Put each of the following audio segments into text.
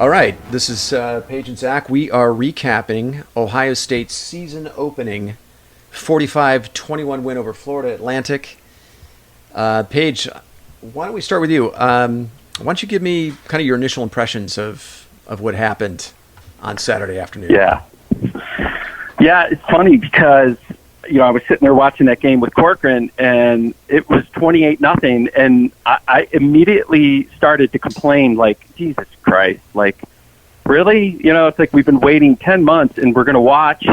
All right, this is Paige and Zach. We are recapping Ohio State's season opening 45-21 win over Florida Atlantic. Paige, why don't we start with you? Why don't you give me kind of your initial impressions of what happened on Saturday afternoon? Yeah, it's funny because I was sitting there watching that game with Corcoran, and it was 28-0, and I immediately started to complain, like, Jesus Christ, like, really? It's like we've been waiting 10 months, and we're going to watch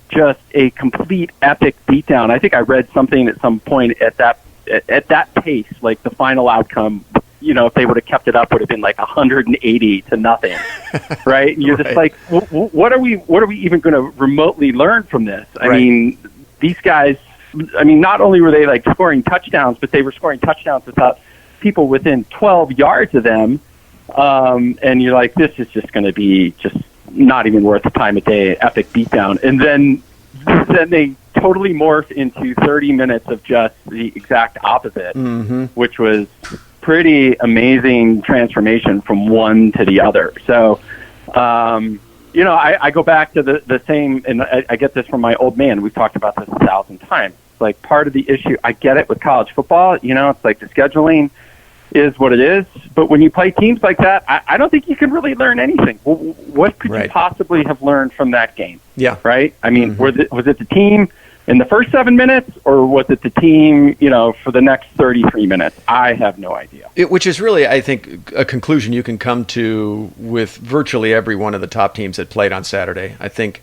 just a complete epic beatdown. I think I read something at some point at that pace, like the final outcome, if they would have kept it up, would have been like 180-0, right? And you're just like, what are we even going to remotely learn from this? I mean, these guys, not only were they like scoring touchdowns, but they were scoring touchdowns without people within 12 yards of them. And you're like, this is just going to be just not even worth the time of day, epic beatdown. And then they totally morph into 30 minutes of just the exact opposite, which was pretty amazing transformation from one to the other. So, I go back to the same, and I get this from my old man. We've talked about this 1,000 times. Like, part of the issue, I get it with college football, it's like the scheduling is what it is. But when you play teams like that, I don't think you can really learn anything. What could you possibly have learned from that game? Yeah. Right? I mean, was it the team in the first 7 minutes, or was it the team, for the next 33 minutes? I have no idea. Which is really, I think, a conclusion you can come to with virtually every one of the top teams that played on Saturday. I think,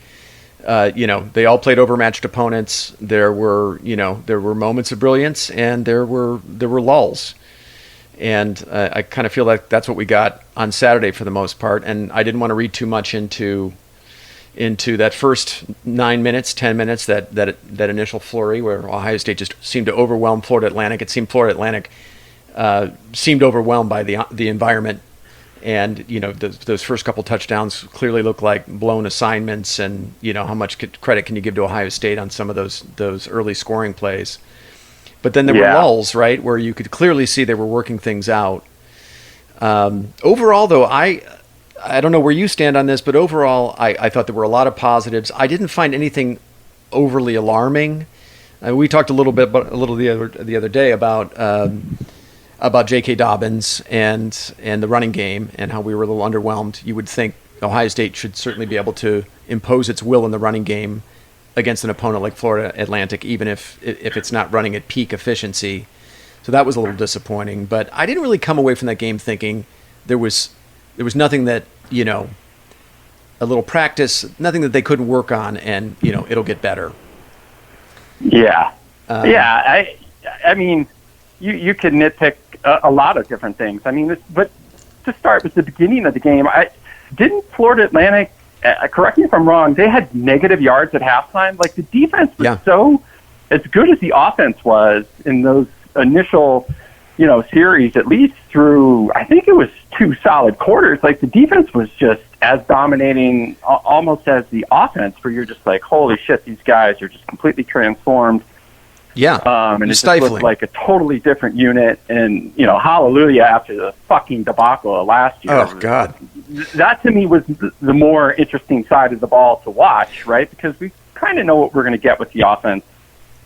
they all played overmatched opponents. There were moments of brilliance, and there were lulls. And I kind of feel like that's what we got on Saturday for the most part. And I didn't want to read too much into that first 9 minutes, 10 minutes, that initial flurry where Ohio State just seemed to overwhelm Florida Atlantic. It seemed Florida Atlantic seemed overwhelmed by the environment, and those first couple touchdowns clearly looked like blown assignments. And how much credit can you give to Ohio State on some of those early scoring plays? But then there were lulls, right, where you could clearly see they were working things out. Overall, though, I don't know where you stand on this, but overall, I thought there were a lot of positives. I didn't find anything overly alarming. We talked a little the other day about J.K. Dobbins and the running game and how we were a little underwhelmed. You would think Ohio State should certainly be able to impose its will in the running game against an opponent like Florida Atlantic, even if it's not running at peak efficiency. So that was a little disappointing. But I didn't really come away from that game thinking there was nothing that, a little practice, nothing that they couldn't work on, and, it'll get better. Yeah. I mean, you could nitpick a lot of different things. I mean, but to start with the beginning of the game, didn't Florida Atlantic, correct me if I'm wrong, they had negative yards at halftime? Like, the defense was so, as good as the offense was in those initial, series, at least through, I think it was 2 solid quarters, like, the defense was just as dominating almost as the offense, where you're just like, holy shit, these guys are just completely transformed. Yeah, and it just looked like a totally different unit. And, hallelujah after the fucking debacle of last year. Oh, God. That, to me, was the more interesting side of the ball to watch, right? Because we kind of know what we're going to get with the offense.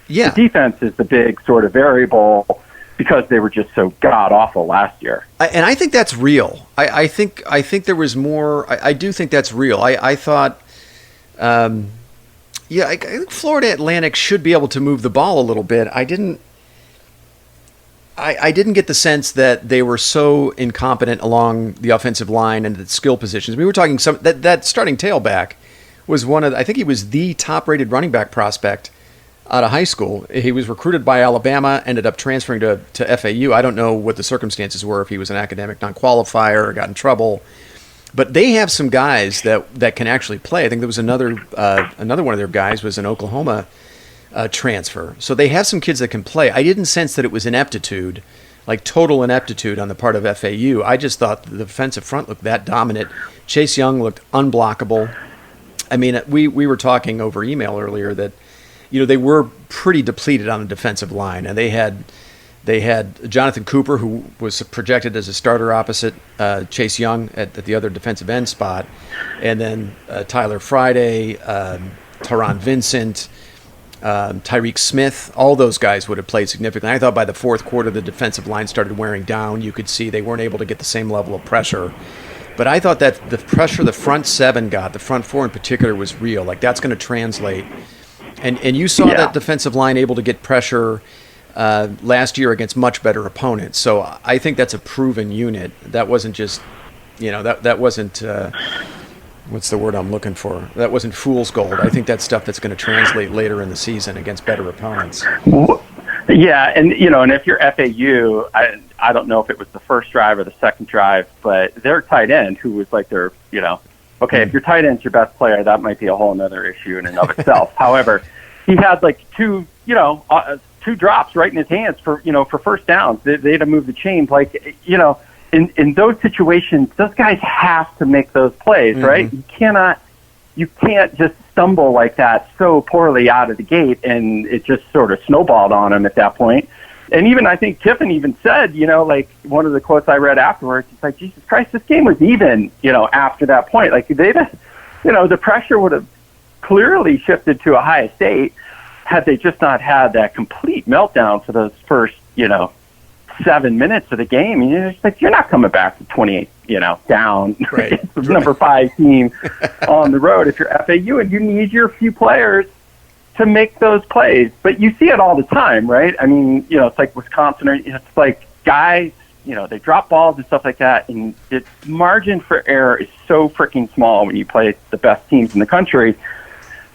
Yeah. The defense is the big sort of variable because they were just so god-awful last year. And I think that's real. I think there was more. I do think that's real. I thought... I think Florida Atlantic should be able to move the ball a little bit. I didn't get the sense that they were so incompetent along the offensive line and the skill positions. We were talking that starting tailback was I think he was the top-rated running back prospect out of high school. He was recruited by Alabama, ended up transferring to FAU. I don't know what the circumstances were, if he was an academic non-qualifier or got in trouble. But they have some guys that can actually play. I think there was another one of their guys was an Oklahoma transfer. So they have some kids that can play. I didn't sense that it was ineptitude, like total ineptitude on the part of FAU. I just thought the defensive front looked that dominant. Chase Young looked unblockable. I mean, we were talking over email earlier that, they were pretty depleted on the defensive line, and they had They had Jonathan Cooper, who was projected as a starter opposite Chase Young at the other defensive end spot, and then Tyler Friday, Taron Vincent, Tyreek Smith. All those guys would have played significantly. I thought by the fourth quarter, the defensive line started wearing down. You could see they weren't able to get the same level of pressure. But I thought that the pressure the front seven got, the front four in particular, was real. Like, that's going to translate. And you saw that defensive line able to get pressure last year against much better opponents. So I think that's a proven unit. That wasn't just, that wasn't, what's the word I'm looking for? That wasn't fool's gold. I think that's stuff that's going to translate later in the season against better opponents. Yeah, and if you're FAU, I don't know if it was the first drive or the second drive, but their tight end, who was like their, if your tight end's your best player, that might be a whole other issue in and of itself. However, he had like two drops right in his hands for first downs. They had to move the chains. Like, in those situations, those guys have to make those plays, right? You can't just stumble like that so poorly out of the gate, and it just sort of snowballed on him at that point. And even, I think Kiffin even said, like one of the quotes I read afterwards, it's like, Jesus Christ, this game was even, after that point. Like, the pressure would have clearly shifted to Ohio State had they just not had that complete meltdown for those first, 7 minutes of the game. You're not coming back to 28, down. Right. It's the number 5 team on the road if you're FAU, and you need your few players to make those plays. But you see it all the time, right? I mean, it's like Wisconsin, or it's like guys, they drop balls and stuff like that, and the margin for error is so freaking small when you play the best teams in the country,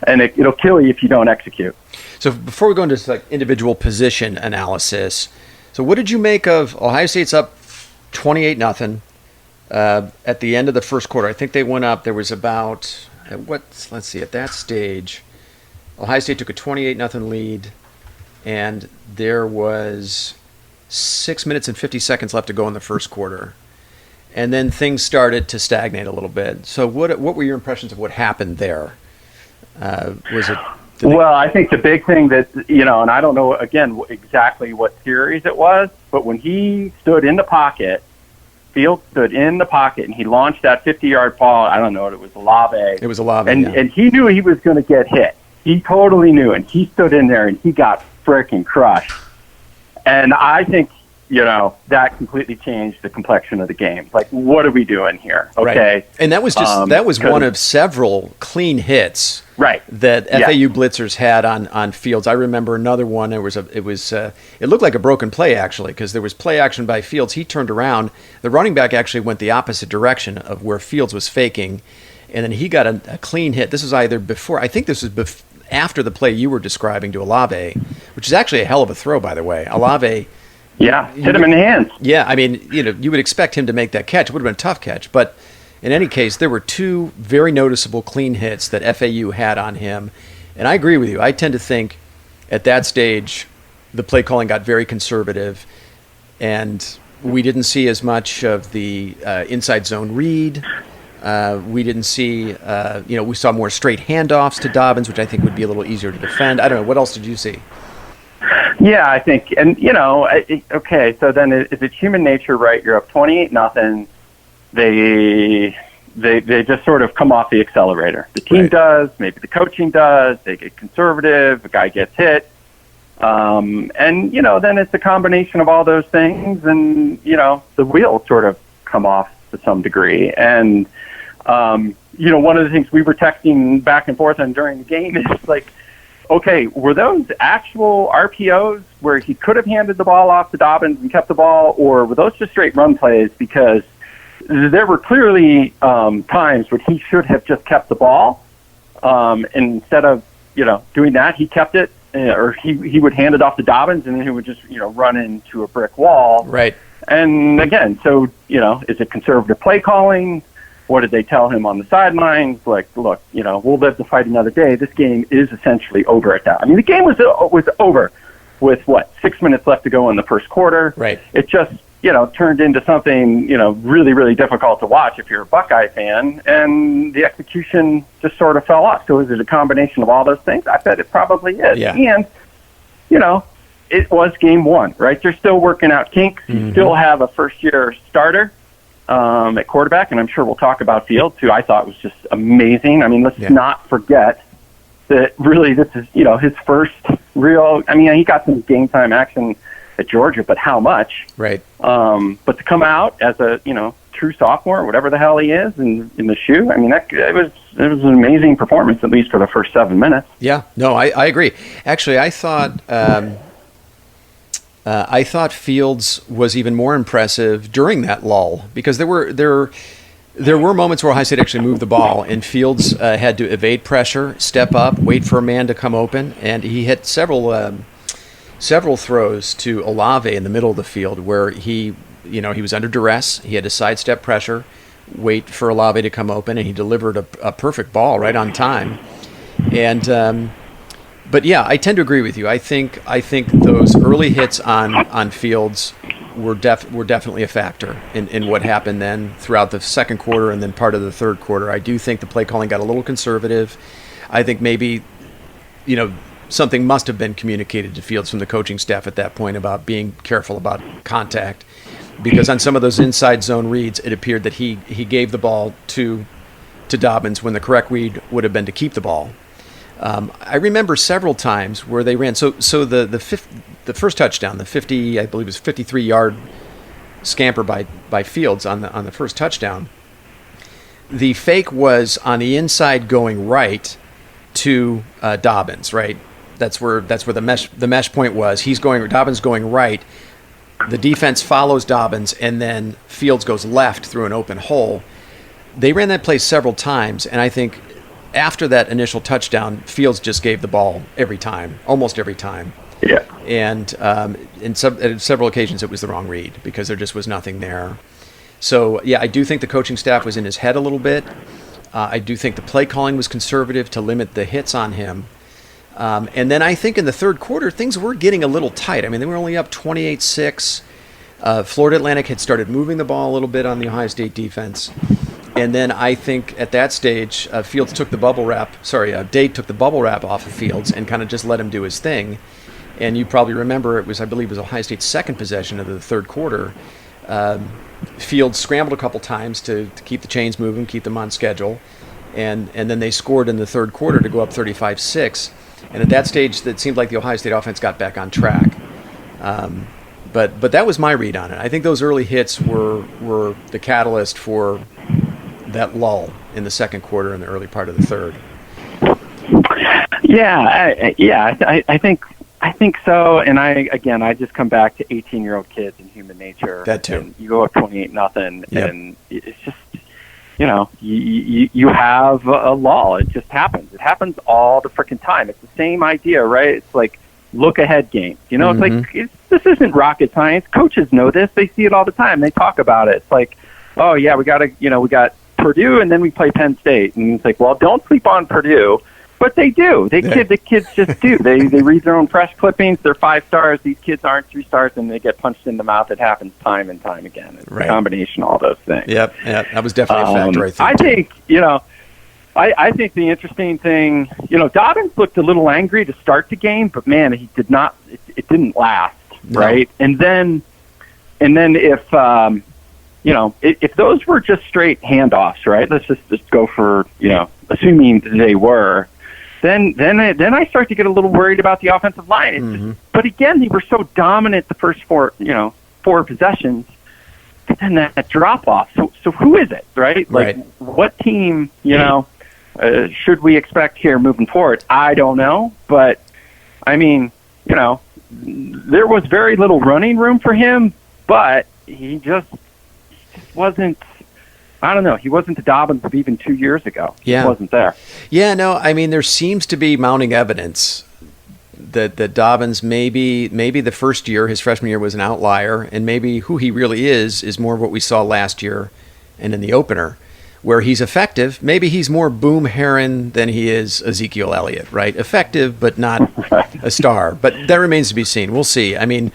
and it'll kill you if you don't execute. So before we go into like individual position analysis, so what did you make of Ohio State's up 28-0 at the end of the first quarter? I think they went up. There was about at that stage, Ohio State took a 28-0 lead, and there was 6 minutes and 50 seconds left to go in the first quarter. And then things started to stagnate a little bit. So what were your impressions of what happened there? Well, I think the big thing that, and I don't know, again, exactly what series it was, but when he stood in the pocket, Fields stood in the pocket, and he launched that 50-yard ball. I don't know, it was Olave. It was Olave, and he knew he was going to get hit. He totally knew, and he stood in there, and he got frickin' crushed. And I think, that completely changed the complexion of the game. Like, what are we doing here? Okay. Right. And that was one of several clean hits that FAU blitzers had on Fields. I remember another one. It looked like a broken play, actually, because there was play action by Fields. He turned around. The running back actually went the opposite direction of where Fields was faking, and then he got a clean hit. This was either before, I think this was after the play you were describing to Olave, which is actually a hell of a throw, by the way. Olave... Yeah, hit him in the hands. Yeah, I mean, you would expect him to make that catch. It would have been a tough catch. But in any case, there were 2 very noticeable clean hits that FAU had on him. And I agree with you. I tend to think at that stage, the play calling got very conservative, and we didn't see as much of the inside zone read. We didn't see, we saw more straight handoffs to Dobbins, which I think would be a little easier to defend. I don't know. What else did you see? Yeah, I think, and okay, so then is it human nature, right? You're up 28-0. They just sort of come off the accelerator. The team does, maybe the coaching does. They get conservative. A guy gets hit, and then it's a combination of all those things, and the wheels sort of come off to some degree. And one of the things we were texting back and forth on during the game is like, okay, were those actual RPOs where he could have handed the ball off to Dobbins and kept the ball, or were those just straight run plays? Because there were clearly times where he should have just kept the ball, and instead of doing that, he kept it, or he would hand it off to Dobbins, and then he would just run into a brick wall. Right. And again, so is it conservative play calling? What did they tell him on the sidelines? Like, look, we'll live to fight another day. This game is essentially over at that. I mean, the game was over with 6 minutes left to go in the first quarter. Right. It just turned into something really, really difficult to watch if you're a Buckeye fan, and the execution just sort of fell off. So is it a combination of all those things? I bet it probably is. Yeah. And it was game one, right? They're still working out kinks. You still have a first-year starter at quarterback, and I'm sure we'll talk about Fields, who I thought was just amazing. I mean, let's not forget that really this is, his first real – I mean, he got some game-time action at Georgia, but how much? Right. But to come out as a, true sophomore, whatever the hell he is, in the shoe, I mean, it was an amazing performance, at least for the first 7 minutes. Yeah, no, I agree. Actually, I thought Fields was even more impressive during that lull, because there were moments where Ohio State actually moved the ball, and Fields had to evade pressure, step up, wait for a man to come open, and he hit several throws to Olave in the middle of the field where he was under duress. He had to sidestep pressure, wait for Olave to come open, and he delivered a perfect ball right on time. And but yeah, I tend to agree with you. I think those early hits on Fields were definitely a factor in what happened then throughout the second quarter and then part of the third quarter. I do think the play calling got a little conservative. I think maybe something must have been communicated to Fields from the coaching staff at that point about being careful about contact, because on some of those inside zone reads, it appeared that he gave the ball to Dobbins when the correct read would have been to keep the ball. I remember several times where they ran. So the first touchdown, the 50, I believe it was 53-yard scamper by Fields on the first touchdown. The fake was on the inside going right to Dobbins, right? That's where the mesh point was. Dobbins going right. The defense follows Dobbins, and then Fields goes left through an open hole. They ran that play several times, and I think after that initial touchdown, Fields just gave the ball almost every time. Yeah. And at several occasions, it was the wrong read because there just was nothing there. So, yeah, I do think the coaching staff was in his head a little bit. I do think the play calling was conservative to limit the hits on him. And then I think in the third quarter, things were getting a little tight. I mean, they were only up 28-6. Florida Atlantic had started moving the ball a little bit on the Ohio State defense. And then I think at that stage, Fields took the bubble wrap. Dade took the bubble wrap off of Fields and kind of just let him do his thing. And you probably remember I believe it was Ohio State's second possession of the third quarter. Fields scrambled a couple times to keep the chains moving, keep them on schedule. And then they scored in the third quarter to go up 35-6. And at that stage, it seemed like the Ohio State offense got back on track. But that was my read on it. I think those early hits were the catalyst for that lull in the second quarter and the early part of the third. I think so. And I just come back to 18-year-old kids and human nature. That too. And you go up 28-0, yep. And it's just, you have a lull. It just happens. It happens all the freaking time. It's the same idea, right? It's like look-ahead games. It's like this isn't rocket science. Coaches know this. They see it all the time. They talk about it. It's like, oh yeah, we got Purdue, and then we play Penn State, and it's like, well, don't sleep on Purdue, but they do. The kids just do. They read their own press clippings. They're 5 stars. These kids aren't 3 stars, and they get punched in the mouth. It happens time and time again. It's a combination of all those things. Yep, that was definitely a factor. I think I think the interesting thing, Dobbins looked a little angry to start the game, but man, he did not. It didn't last, right? And then if those were just straight handoffs, right? Let's just go for, assuming they were, then I start to get a little worried about the offensive line. But again, they were so dominant the first 4 possessions, but then that drop off. So who is it, right? Like what team, should we expect here moving forward? I don't know, but I mean, there was very little running room for him, but he just wasn't. I don't know. He wasn't the Dobbins of even 2 years ago. Yeah. He wasn't there. Yeah, no, I mean, there seems to be mounting evidence that Dobbins maybe the first year, his freshman year, was an outlier, and maybe who he really is more of what we saw last year and in the opener, where he's effective. Maybe he's more Boom Herron than he is Ezekiel Elliott, right? Effective, but not a star. But that remains to be seen. We'll see. I mean,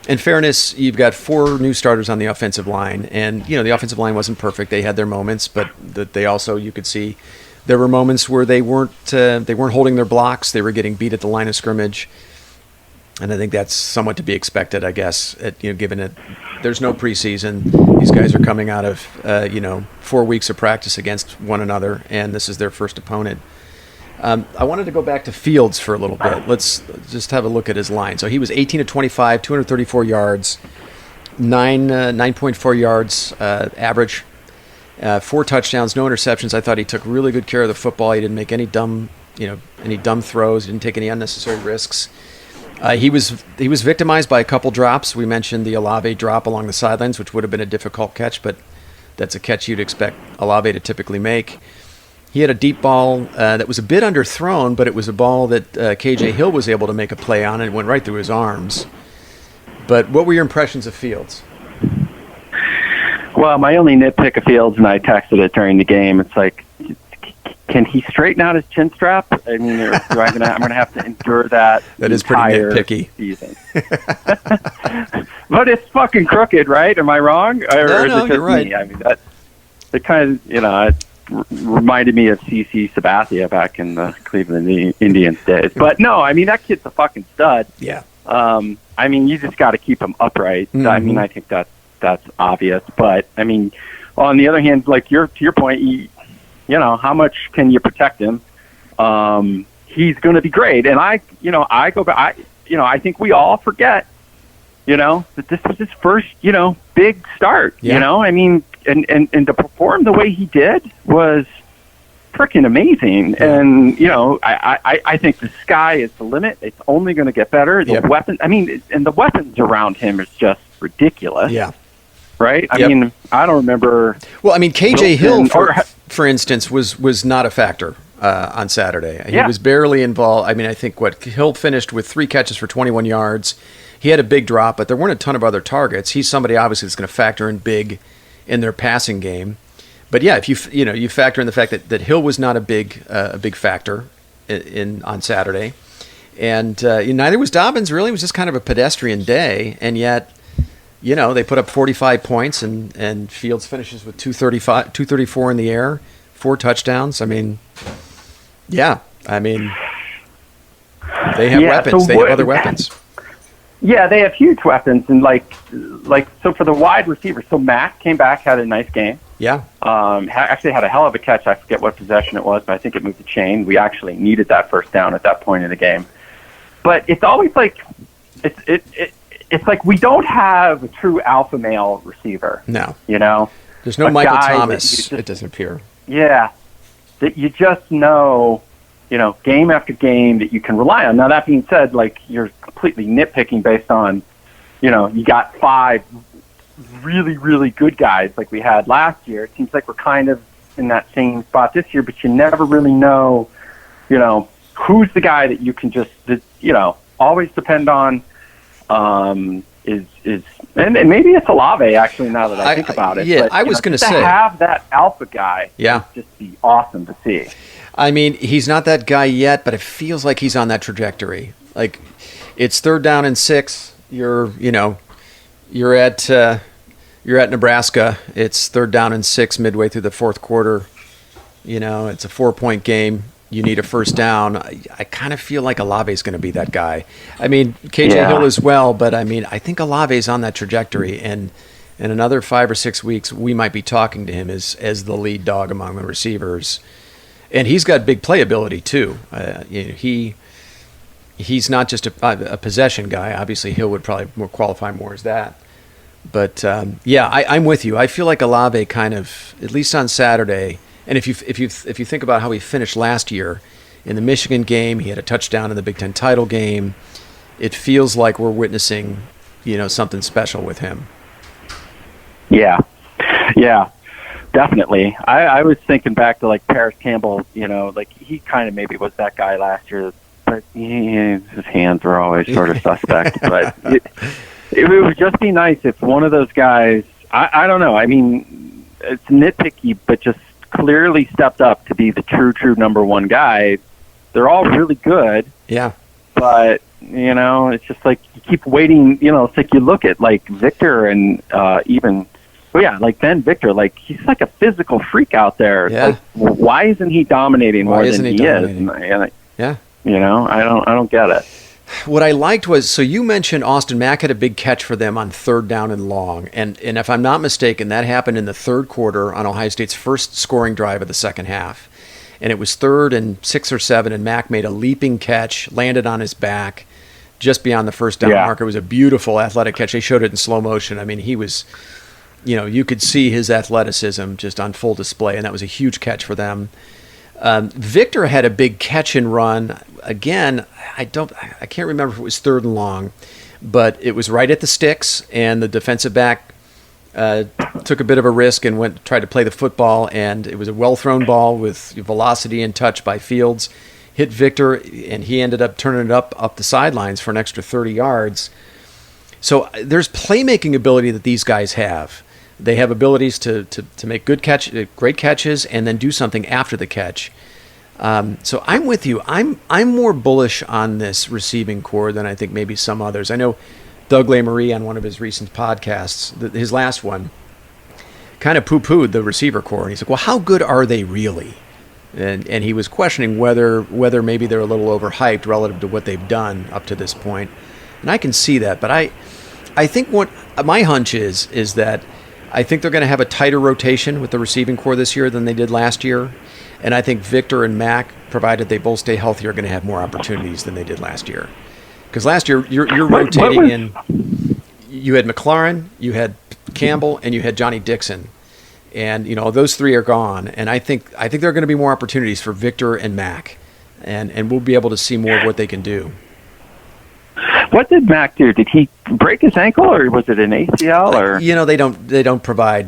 in fairness, you've got 4 new starters on the offensive line, and the offensive line wasn't perfect. They had their moments, but they also, you could see, there were moments where they weren't holding their blocks. They were getting beat at the line of scrimmage. And I think that's somewhat to be expected, I guess, given that there's no preseason. These guys are coming out of, 4 weeks of practice against one another, and this is their first opponent. I wanted to go back to Fields for a little bit. Let's just have a look at his line. So he was 18 to 25, 234 yards, 9.4 yards average, 4 touchdowns, no interceptions. I thought he took really good care of the football. He didn't make any dumb throws. He didn't take any unnecessary risks. He was victimized by a couple drops. We mentioned the Olave drop along the sidelines, which would have been a difficult catch, but that's a catch you'd expect Olave to typically make. He had a deep ball that was a bit underthrown, but it was a ball that KJ Hill was able to make a play on, and it went right through his arms. But what were your impressions of Fields? Well, my only nitpick of Fields, and I texted it during the game, it's like, can he straighten out his chin strap? I mean, I'm going to have to endure that. That is pretty nitpicky. Season. But it's fucking crooked, right? Am I wrong? Or no, you're right. Me? I mean, it kind of, it reminded me of CC Sabathia back in the Cleveland Indians days. But no, I mean, that kid's a fucking stud. Yeah. I mean, you just got to keep him upright. Mm-hmm. I mean, I think that's obvious. But I mean, on the other hand, like to your point, how much can you protect him? He's going to be great. And I go back, I think we all forget, that this was his first, big start, I mean, and to perform the way he did was freaking amazing. Yeah. And, I think the sky is the limit. It's only going to get better. The weapons, I mean, and the weapons around him is just ridiculous. Yeah. Right? I mean, I don't remember. Well, I mean, KJ Hill, for instance, was not a factor on Saturday. He was barely involved. I mean, I think Hill finished with 3 catches for 21 yards. He had a big drop, but there weren't a ton of other targets. He's somebody obviously that's going to factor in big in their passing game. But yeah, if you factor in the fact that Hill was not a big factor on Saturday, and neither was Dobbins. Really, it was just kind of a pedestrian day, and yet. They put up 45 points, and Fields finishes with 234 in the air, 4 touchdowns. I mean, they have weapons. So they have other weapons. Yeah, they have huge weapons, and so for the wide receivers. So Matt came back, had a nice game. Yeah. Actually had a hell of a catch. I forget what possession it was, but I think it moved the chain. We actually needed that first down at that point in the game. But it's always like it's like we don't have a true alpha male receiver. No. There's no Michael Thomas, it doesn't appear. Yeah. That you just know, game after game that you can rely on. Now, that being said, you're completely nitpicking based on, you got 5 really, really good guys like we had last year. It seems like we're kind of in that same spot this year, but you never really know, who's the guy that you can just, always depend on. And maybe it's Olave, actually, now that I think about it. Yeah, but, I was going to say. To have that alpha guy would just be awesome to see. I mean, he's not that guy yet, but it feels like he's on that trajectory. Like, it's 3rd down and 6. You're at Nebraska. It's 3rd down and 6 midway through the 4th quarter. It's a 4-point game. You need a first down. I kind of feel like Olave's going to be that guy. I mean, KJ Hill as well, but I think Olave's on that trajectory, and in another 5 or 6 weeks, we might be talking to him as the lead dog among the receivers. And he's got big playability too. He's not just a possession guy. Obviously, Hill would probably qualify more as that. But I'm with you. I feel like Olave kind of, at least on Saturday. And if you think about how he finished last year in the Michigan game, he had a touchdown in the Big Ten title game. It feels like we're witnessing, something special with him. Yeah, definitely. I was thinking back to Paris Campbell. He kind of maybe was that guy last year, but his hands were always sort of suspect. But it would just be nice if one of those guys. I don't know. I mean, it's nitpicky, but just clearly stepped up to be the true number 1 guy. They're all really good. Yeah. But, it's just like you keep waiting, it's like you look at Victor and Ben Victor, he's like a physical freak out there. Yeah. Why isn't he dominating more than he is? And, yeah. I don't get it. What I liked was, so you mentioned Austin Mack had a big catch for them on 3rd down and long. And if I'm not mistaken, that happened in the 3rd quarter on Ohio State's first scoring drive of the second half. And it was 3rd and 6 or 7, and Mack made a leaping catch, landed on his back just beyond the 1st down marker. It was a beautiful athletic catch. They showed it in slow motion. I mean, he was, you could see his athleticism just on full display, and that was a huge catch for them. Victor had a big catch and run. Again, I can't remember if it was 3rd and long, but it was right at the sticks, and the defensive back took a bit of a risk and tried to play the football, and it was a well-thrown ball with velocity and touch by Fields. Hit Victor, and he ended up turning it up the sidelines for an extra 30 yards. So there's playmaking ability that these guys have. They have abilities to make great catches, and then do something after the catch. So I'm with you. I'm more bullish on this receiving core than I think maybe some others. I know Doug Lesmarie on one of his recent podcasts, his last one, kind of poo-pooed the receiver core. And he's like, well, how good are they really? And he was questioning whether maybe they're a little overhyped relative to what they've done up to this point. And I can see that. But I think what my hunch is that I think they're going to have a tighter rotation with the receiving core this year than they did last year. And I think Victor and Mack, provided they both stay healthy, are going to have more opportunities than they did last year. Because last year, you're rotating in. You had McLaurin, you had Campbell, and you had Johnny Dixon. And, those 3 are gone. And I think there are going to be more opportunities for Victor and Mack. And we'll be able to see more of what they can do. What did Mack do? Did he break his ankle, or was it an ACL? Or they don't provide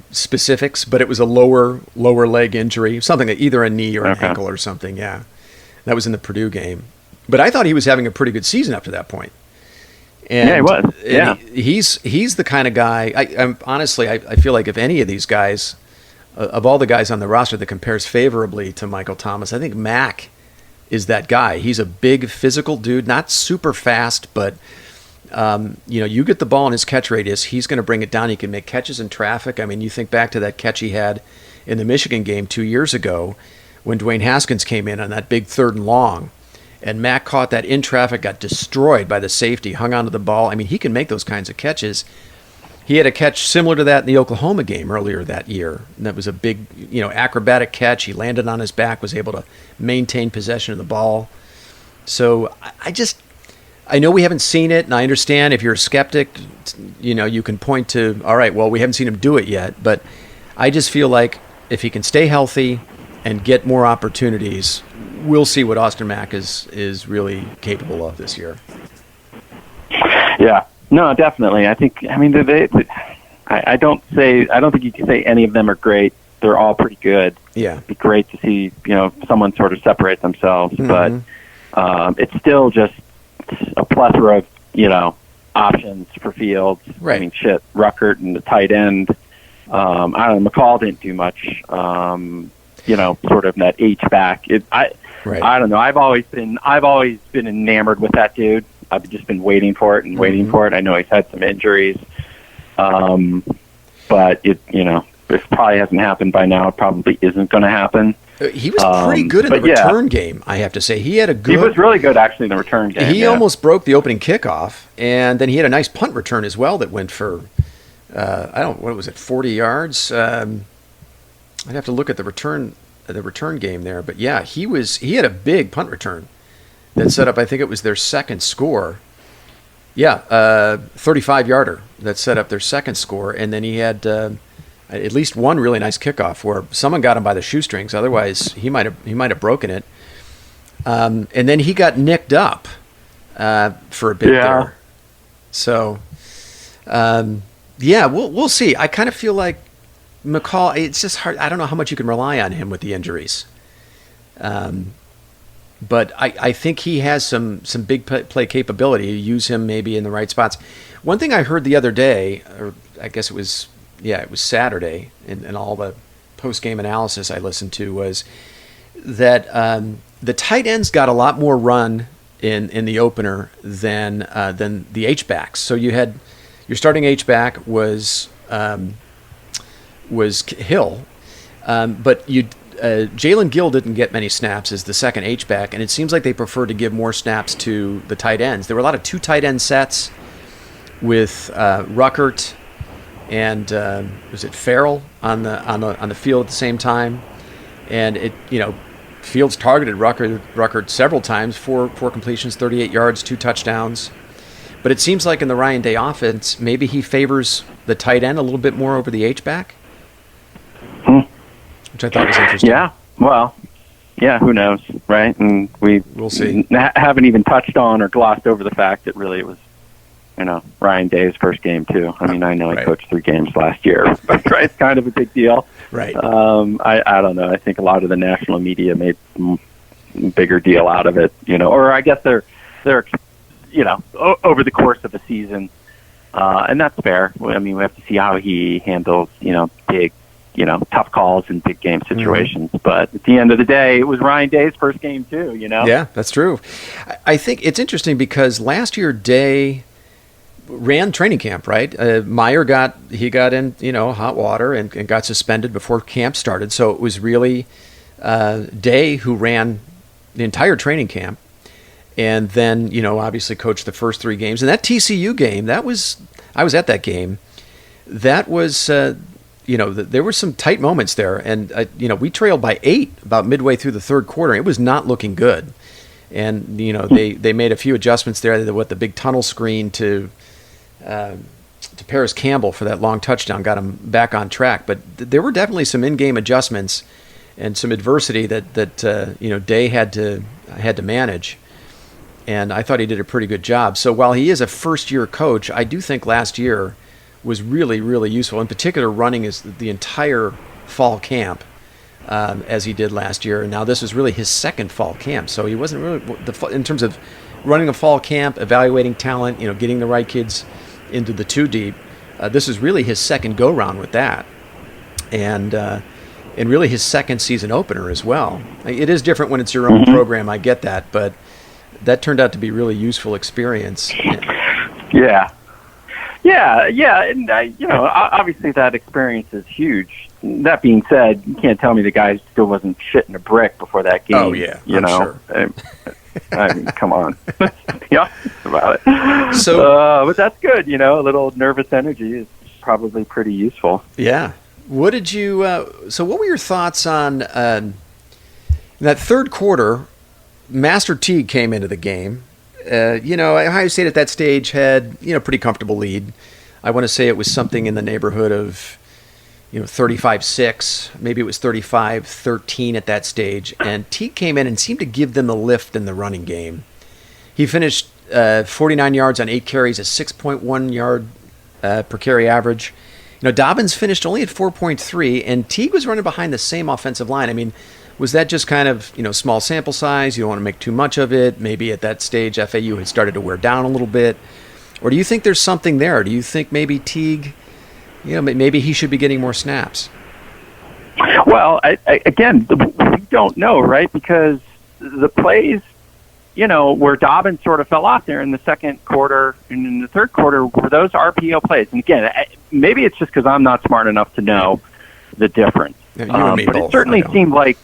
specifics, but it was a lower leg injury, something like either a knee or an ankle or something. Yeah, that was in the Purdue game. But I thought he was having a pretty good season up to that point. And, he was. Yeah, he's the kind of guy. I feel like if any of these guys, of all the guys on the roster that compares favorably to Michael Thomas, I think Mack is that guy. He's a big physical dude, not super fast, but you get the ball in his catch radius, he's going to bring it down. He can make catches in traffic. I mean, you think back to that catch he had in the Michigan game 2 years ago when Dwayne Haskins came in on that big 3rd and long, and Mack caught that in traffic, got destroyed by the safety, hung onto the ball. I mean, he can make those kinds of catches. He had a catch similar to that in the Oklahoma game earlier that year. And that was a big, acrobatic catch. He landed on his back, was able to maintain possession of the ball. So I know we haven't seen it, and I understand if you're a skeptic, you can point to, all right, well, we haven't seen him do it yet. But I just feel like if he can stay healthy and get more opportunities, we'll see what Austin Mack is really capable of this year. Yeah. No, definitely. I don't think you can say any of them are great. They're all pretty good. Yeah. It'd be great to see, someone sort of separate themselves, but it's still just a plethora of, options for Fields. Right. I mean, Ruckert and the tight end. I don't know, McCall didn't do much, sort of in that H-back. I don't know. I've always been enamored with that dude. I've just been waiting for it and waiting for it. I know he's had some injuries, but it probably hasn't happened by now. It probably isn't going to happen. He was pretty good in the return game, I have to say. He was really good, actually, in the return game. He almost broke the opening kickoff, and then he had a nice punt return as well that went for, 40 yards? I'd have to look at the return game there. But, yeah, he had a big punt return that set up, I think it was their second score. Yeah, 35-yarder that set up their second score. And then he had at least one really nice kickoff where someone got him by the shoestrings. Otherwise, he might have broken it. And then he got nicked up for a bit there. So, we'll see. I kind of feel like McCall, it's just hard. I don't know how much you can rely on him with the injuries. But I think he has some big play capability. You use him maybe in the right spots. One thing I heard the other day, or I guess it was Saturday, and all the post-game analysis I listened to was that the tight ends got a lot more run in the opener than the H-backs. So you had your starting H-back was Hill, but Jalen Gill didn't get many snaps as the second H-back, and it seems like they prefer to give more snaps to the tight ends. There were a lot of 2 tight end sets with Ruckert and was it Farrell on the field at the same time, and Fields targeted Ruckert several times, four completions, 38 yards, 2 touchdowns. But it seems like in the Ryan Day offense, maybe he favors the tight end a little bit more over the H-back, which I thought was interesting. Yeah, well, yeah, who knows, right? And we'll see. Haven't even touched on or glossed over the fact that really it was, Ryan Day's first game too. I mean, I know he coached 3 games last year, but right, it's kind of a big deal. Right. I don't know. I think a lot of the national media made some bigger deal out of it, or I guess they're over the course of a season, and that's fair. I mean, we have to see how he handles, big, tough calls in big game situations. Mm-hmm. But at the end of the day, it was Ryan Day's first game too, Yeah, that's true. I think it's interesting because last year Day ran training camp, right? Meyer got in, hot water and got suspended before camp started. So it was really Day who ran the entire training camp. And then, obviously coached the first 3 games. And that TCU game, I was at that game. That was, there were some tight moments there. And, we trailed by 8 about midway through the third quarter. It was not looking good. And, they made a few adjustments there with the big tunnel screen to Paris Campbell for that long touchdown, got him back on track. But there were definitely some in-game adjustments and some adversity that Day had to manage. And I thought he did a pretty good job. So while he is a first-year coach, I do think last year was really, really useful. In particular, running the entire fall camp as he did last year. And now this is really his second fall camp. So he wasn't really, in terms of running a fall camp, evaluating talent, getting the right kids into the 2 deep. This is really his second go-round with that. And really his second season opener as well. It is different when it's your own program, I get that, but that turned out to be really useful experience. Yeah, and obviously that experience is huge. That being said, you can't tell me the guy still wasn't shitting a brick before that game. Oh yeah, I'm sure. I mean, come on, yeah, about it. So, but that's good. A little nervous energy is probably pretty useful. Yeah. What did you? So, what were your thoughts on that third quarter? Master Teague came into the game. Ohio State at that stage had, pretty comfortable lead. I want to say it was something in the neighborhood of, 35-6. Maybe it was 35-13 at that stage. And Teague came in and seemed to give them a lift in the running game. He finished 49 yards on 8 carries, a 6.1 yard per carry average. Dobbins finished only at 4.3, and Teague was running behind the same offensive line. I mean, was that just kind of, small sample size? You don't want to make too much of it. Maybe at that stage, FAU had started to wear down a little bit. Or do you think there's something there? Do you think maybe Teague, maybe he should be getting more snaps? Well, again, we don't know, right? Because the plays, where Dobbins sort of fell off there in the second quarter and in the third quarter were those RPO plays. And again, maybe it's just because I'm not smart enough to know the difference. Yeah, you and me but both, it certainly seemed like,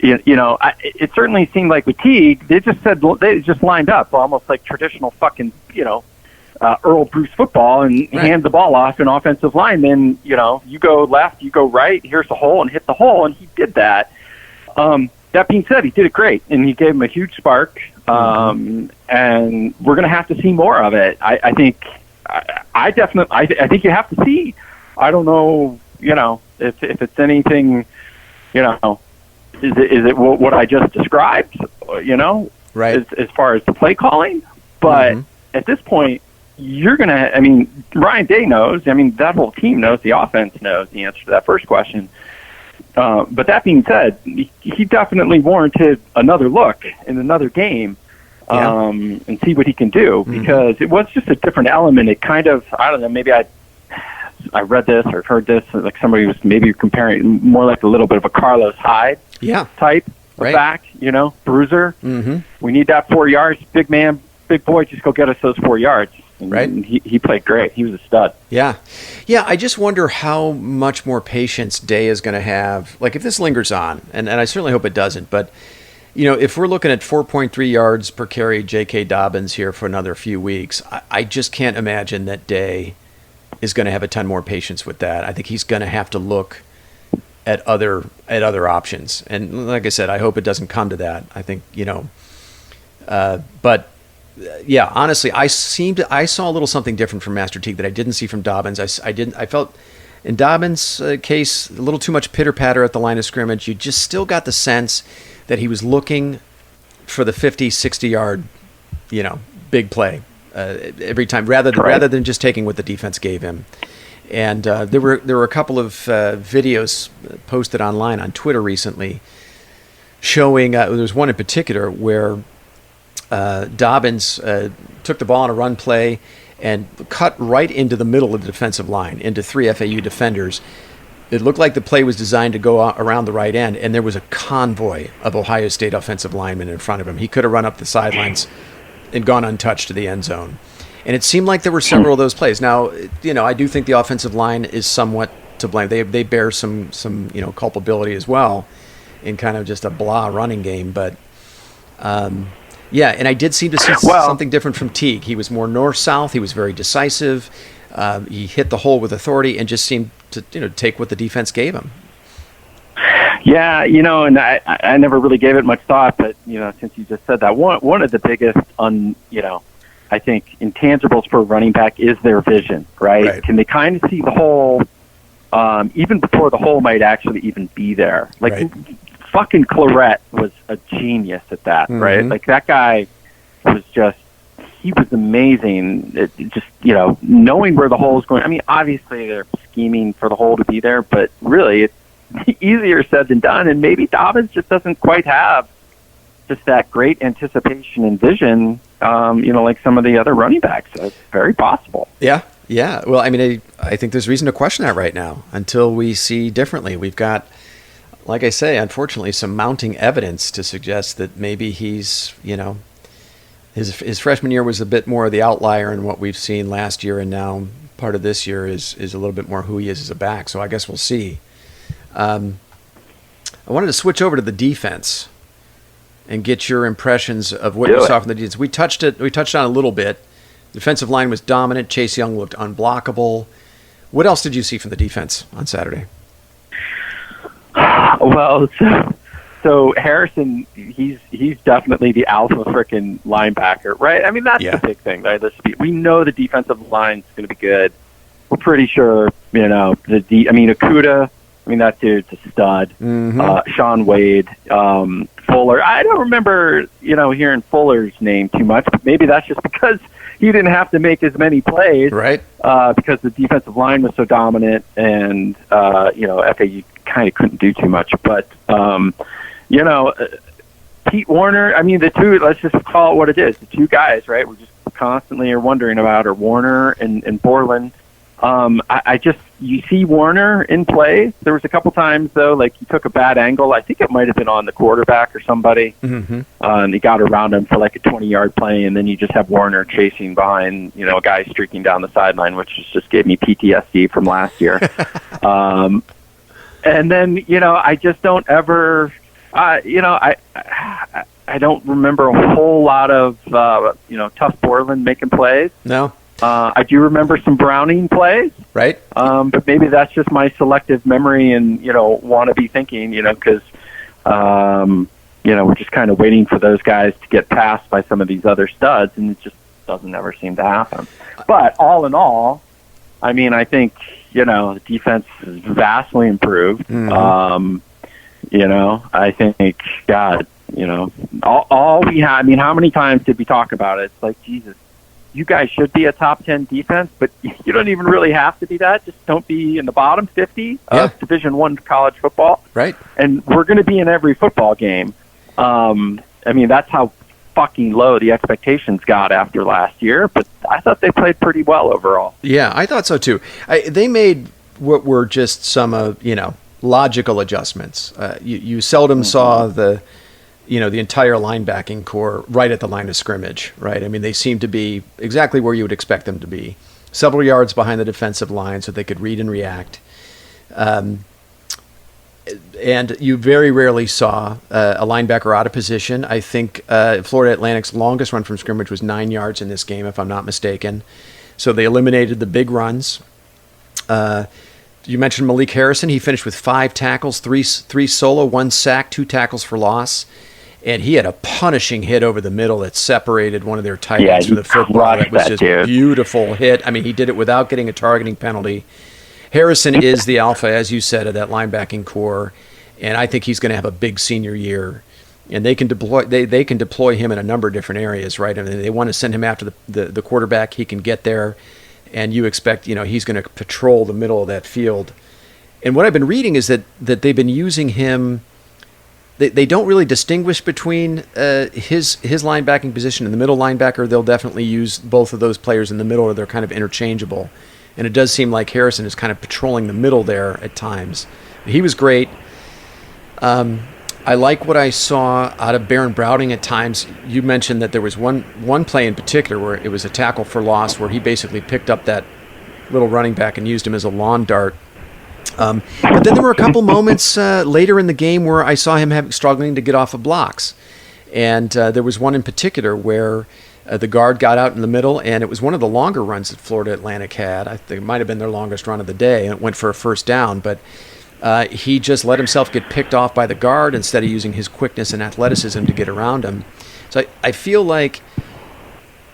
it certainly seemed like with Teague, they just lined up almost like traditional fucking, Earl Bruce football and hand the ball off an offensive lineman. You go left, you go right, here's the hole, and hit the hole, and he did that. That being said, he did it great, and he gave him a huge spark, and we're going to have to see more of it. I think you have to see. I don't know, if it's anything, is it what I just described, right? As far as the play calling, but at this point, you're going to, Ryan Day knows, that whole team knows, the offense knows the answer to that first question. But that being said, he definitely warranted another look in another game and see what he can do, because it was just a different element. It kind of, I don't know, maybe I read this or heard this, like somebody was maybe comparing more like a little bit of a Carlos Hyde type of back, bruiser. We need that 4 yards. Big man, big boy, just go get us those 4 yards. And right. He played great. He was a stud. Yeah. Yeah, I just wonder how much more patience Day is going to have. Like, if this lingers on, and I certainly hope it doesn't, but, if we're looking at 4.3 yards per carry J.K. Dobbins here for another few weeks, I just can't imagine that Day is going to have a ton more patience with that. I think he's going to have to look at other options. And like I said, I hope it doesn't come to that. I think, but yeah, honestly, I saw a little something different from Master Teague that I didn't see from Dobbins. I felt in Dobbins' case a little too much pitter patter at the line of scrimmage. You just still got the sense that he was looking for the 50, 60-yard, big play every time, rather than just taking what the defense gave him. And there were a couple of videos posted online on Twitter recently showing. There was one in particular where Dobbins took the ball on a run play and cut right into the middle of the defensive line, into 3 FAU defenders. It looked like the play was designed to go around the right end, and there was a convoy of Ohio State offensive linemen in front of him. He could have run up the sidelines and gone untouched to the end zone. And it seemed like there were several of those plays. Now, I do think the offensive line is somewhat to blame. They bear some culpability as well in kind of just a blah running game. But, yeah, and I did seem to see something different from Teague. He was more north-south. He was very decisive. He hit the hole with authority and just seemed to take what the defense gave him. Yeah, and I never really gave it much thought, but since you just said that, one of the biggest I think intangibles for a running back is their vision, right? Can they kind of see the hole even before the hole might actually even be there? Like fucking Claret was a genius at that, right? Like that guy was he was amazing. Just, knowing where the hole is going. I mean, obviously they're scheming for the hole to be there, but really it's easier said than done. And maybe Dobbins just doesn't quite have just that great anticipation and vision, like some of the other running backs. It's very possible. Yeah. Yeah. Well, I mean, I think there's reason to question that right now until we see differently. We've got, like I say, unfortunately, some mounting evidence to suggest that maybe he's, his freshman year was a bit more of the outlier in what we've seen last year, and now part of this year is a little bit more who he is as a back. So I guess we'll see. I wanted to switch over to the defense and get your impressions of what you saw from the defense. We touched on it a little bit. Defensive line was dominant. Chase Young looked unblockable. What else did you see from the defense on Saturday? Well, so Harrison, he's definitely the alpha frickin' linebacker, right? I mean, that's the big thing, right? We know the defensive line's going to be good. We're pretty sure, Okuda, that dude's a stud. Sean Wade, Fuller. I don't remember, hearing Fuller's name too much, but maybe that's just because he didn't have to make as many plays, right? Because the defensive line was so dominant, and FAU kind of couldn't do too much. But Pete Warner. I mean, the two. Let's just call it what it is. The two guys, right? We're just constantly are wondering about are Warner and Borland. You see Warner in play. There was a couple times, though, like he took a bad angle. I think it might have been on the quarterback or somebody. And he got around him for like a 20-yard play, and then you just have Warner chasing behind, a guy streaking down the sideline, which just gave me PTSD from last year. And then, I just don't ever, I don't remember a whole lot of, tough Borland making plays. No. I do remember some Browning plays, right? But maybe that's just my selective memory and want to be thinking, because we're just kind of waiting for those guys to get passed by some of these other studs, and it just doesn't ever seem to happen. But all in all, I mean, I think the defense is vastly improved. I think God, all we had. I mean, how many times did we talk about it? It's like Jesus. You guys should be a top 10 defense, but you don't even really have to be that. Just don't be in the bottom 50 of Division I college football. Right. And we're going to be in every football game. That's how fucking low the expectations got after last year, but I thought they played pretty well overall. Yeah, I thought so too. They made what were just some, logical adjustments. You seldom saw the the entire linebacking core right at the line of scrimmage, right? I mean, they seem to be exactly where you would expect them to be, several yards behind the defensive line so they could read and react. And you very rarely saw a linebacker out of position. I think Florida Atlantic's longest run from scrimmage was 9 yards in this game, if I'm not mistaken. So they eliminated the big runs. You mentioned Malik Harrison. He finished with 5 tackles, three solo, 1 sack, 2 tackles for loss. And he had a punishing hit over the middle that separated one of their tight ends from the football. That was just a beautiful hit. I mean, he did it without getting a targeting penalty. Harrison is the alpha, as you said, of that linebacking core, and I think he's going to have a big senior year. And they can deploy him in a number of different areas, right? I mean, they want to send him after the quarterback. He can get there, and you expect he's going to patrol the middle of that field. And what I've been reading is that they've been using him. They don't really distinguish between his linebacking position and the middle linebacker. They'll definitely use both of those players in the middle, or they're kind of interchangeable. And it does seem like Harrison is kind of patrolling the middle there at times. He was great. I like what I saw out of Baron Browning at times. You mentioned that there was one play in particular where it was a tackle for loss, where he basically picked up that little running back and used him as a lawn dart. But then there were a couple moments later in the game where I saw him struggling to get off of blocks. And there was one in particular where the guard got out in the middle, and it was one of the longer runs that Florida Atlantic had. I think it might have been their longest run of the day, and it went for a first down. But he just let himself get picked off by the guard instead of using his quickness and athleticism to get around him. So I feel like,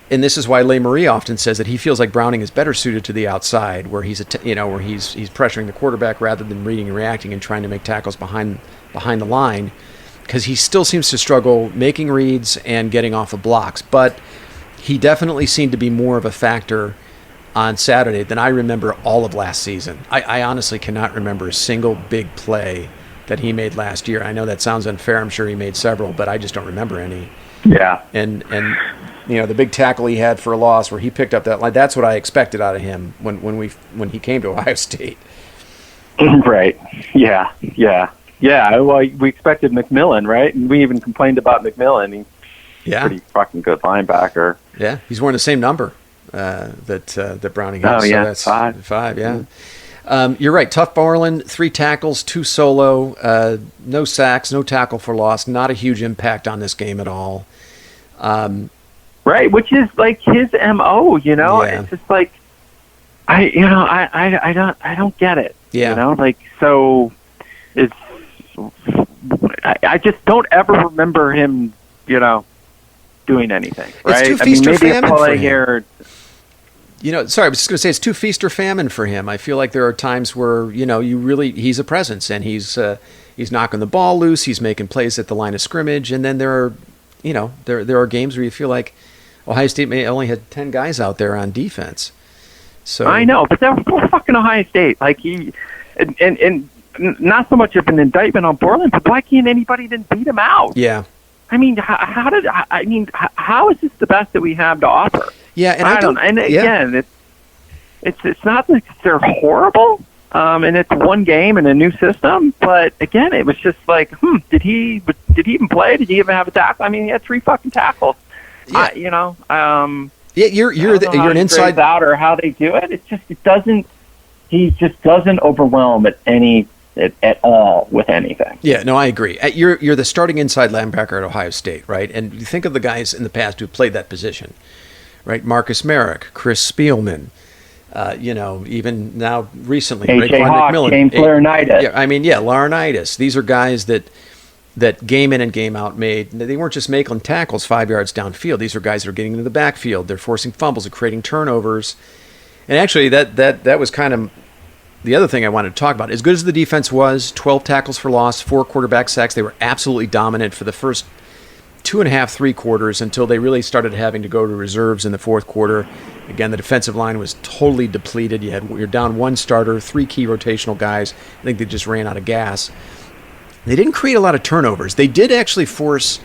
and this is why Le Marie often says that he feels like Browning is better suited to the outside, where he's pressuring the quarterback rather than reading and reacting and trying to make tackles behind the line, because he still seems to struggle making reads and getting off of blocks. But he definitely seemed to be more of a factor on Saturday than I remember all of last season. I honestly cannot remember a single big play that he made last year. I know that sounds unfair. I'm sure he made several, but I just don't remember any. Yeah. And the big tackle he had for a loss where he picked up that line, that's what I expected out of him when he came to Ohio State. Right. Yeah. Well, we expected McMillan, right? And we even complained about McMillan. He's a pretty fucking good linebacker. Yeah, he's wearing the same number that Browning has. Oh, yeah, so that's 5, yeah. You're right. Tuf Borland, 3 tackles, 2 solo, no sacks, no tackle for loss. Not a huge impact on this game at all. Right, which is like his MO. Yeah. It's just like I don't get it. Yeah. So it's I just don't ever remember him doing anything. Right? It's too feast or famine for him. Here. Sorry, I was just going to say it's too feast or famine for him. I feel like there are times where he's a presence and he's knocking the ball loose, he's making plays at the line of scrimmage, and then there are there are games where you feel like Ohio State may only had 10 guys out there on defense. So I know, but they're fucking Ohio State. And not so much of an indictment on Borland, but why can't anybody then beat him out? Yeah. I mean, how is this the best that we have to offer? Yeah, and I don't. And again, it's not that they're horrible, and it's one game and a new system. But again, it was just like, did he even play? Did he even have a tackle? I mean, he had 3 fucking tackles. Yeah. You're an inside out or how they do it. He just doesn't overwhelm at all with anything. Yeah, no, I agree. You're the starting inside linebacker at Ohio State, right? And you think of the guys in the past who played that position, right? Marcus Merrick, Chris Spielman, even now recently, A.J. Hawk, James Laurinaitis. Yeah, Laurinaitis. These are guys that game in and game out made. They weren't just making tackles 5 yards downfield. These are guys that are getting into the backfield. They're forcing fumbles and creating turnovers. And actually, that was kind of the other thing I wanted to talk about. As good as the defense was, 12 tackles for loss, 4 quarterback sacks, they were absolutely dominant for the first 2.5, 3 quarters until they really started having to go to reserves in the fourth quarter. Again, the defensive line was totally depleted. You're down 1 starter, 3 key rotational guys. I think they just ran out of gas. They didn't create a lot of turnovers. They did actually force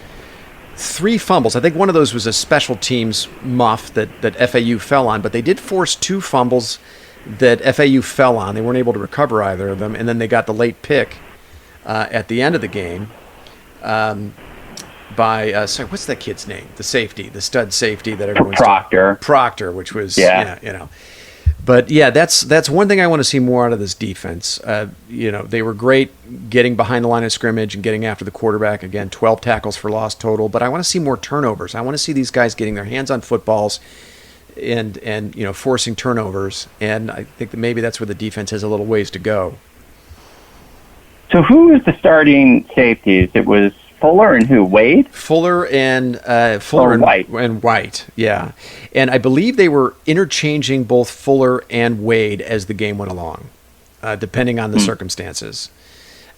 3 fumbles. I think one of those was a special teams muff that FAU fell on, but they did force 2 fumbles that FAU fell on. They weren't able to recover either of them, and then they got the late pick at the end of the game. by sorry, what's that kid's name? The safety, the stud safety that everyone's Proctor, which was But yeah, that's one thing I want to see more out of this defense. They were great getting behind the line of scrimmage and getting after the quarterback. Again, 12 tackles for loss total. But I want to see more turnovers. I want to see these guys getting their hands on footballs and forcing turnovers. And I think that maybe that's where the defense has a little ways to go. So who is the starting safeties? It was Fuller and who? Wade? Fuller and White. And White, yeah. And I believe they were interchanging both Fuller and Wade as the game went along, depending on the circumstances.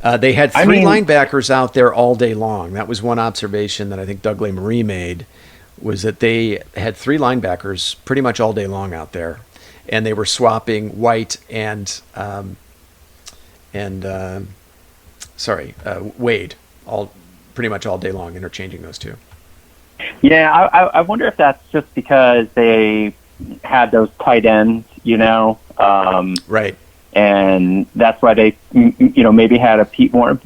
They had three linebackers out there all day long. That was one observation that I think Doug Marie made, was that they had three linebackers pretty much all day long out there, and they were swapping White and Wade pretty much all day long, interchanging those two. Yeah, I wonder if that's just because they had those tight ends, right, and that's why they, maybe had a Pete Warner.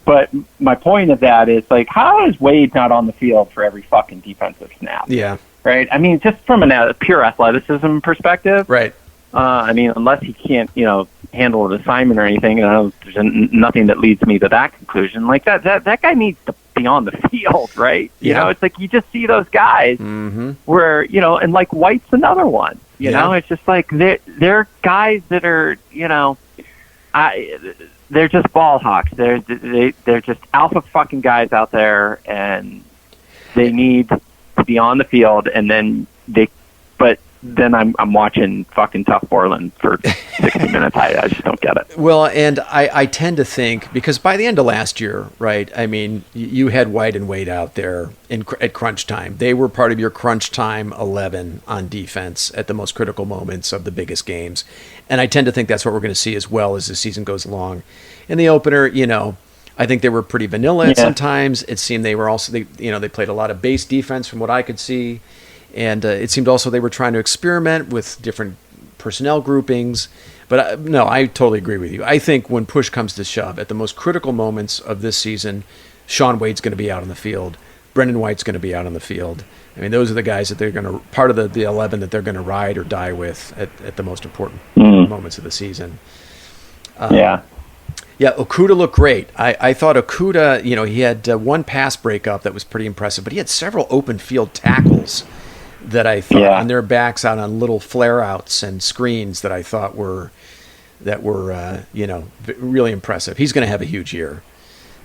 But my point of that is, like, how is Wade not on the field for every fucking defensive snap? Yeah, right. I mean, just from a pure athleticism perspective, right. Unless he can't, handle an assignment or anything, there's nothing that leads me to that conclusion. Like that guy needs to be on the field, right? You know, it's like you just see those guys where, and like White's another one. You know, it's just like they're guys that are, they're just ball hawks. They're just alpha fucking guys out there, and they need to be on the field, and then then I'm watching fucking Tough Borland for 60 minutes. I just don't get it. Well, and I tend to think, because by the end of last year, right, I mean, you had White and Wade out there at crunch time. They were part of your crunch time 11 on defense at the most critical moments of the biggest games. And I tend to think that's what we're going to see as well as the season goes along. In the opener, I think they were pretty vanilla at sometimes. It seemed they were also, they played a lot of base defense from what I could see. And it seemed also they were trying to experiment with different personnel groupings. But no, I totally agree with you. I think when push comes to shove, at the most critical moments of this season, Shaun Wade's going to be out on the field. Brendan White's going to be out on the field. I mean, those are the guys that they're going to, part of the 11 that they're going to ride or die with at the most important moments of the season. Yeah, Okudah looked great. I thought Okudah, he had one pass breakup that was pretty impressive, but he had several open field tackles that I thought on their backs out on little flare outs and screens that I thought were really impressive. He's going to have a huge year.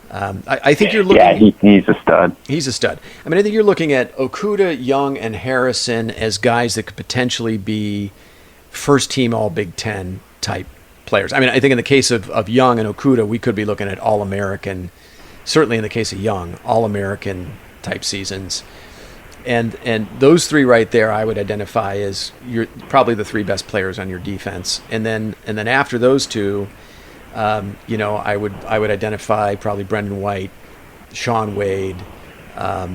I think you're looking. Yeah, he's a stud. He's a stud. I mean, I think you're looking at Okudah, Young, and Harrison as guys that could potentially be first team All Big Ten type players. I mean, I think in the case of Young and Okudah, we could be looking at All-American. Certainly in the case of Young, All-American type seasons. And those three right there, I would identify as probably the three best players on your defense. And then after those two, I would identify probably Brendan White, Shaun Wade. But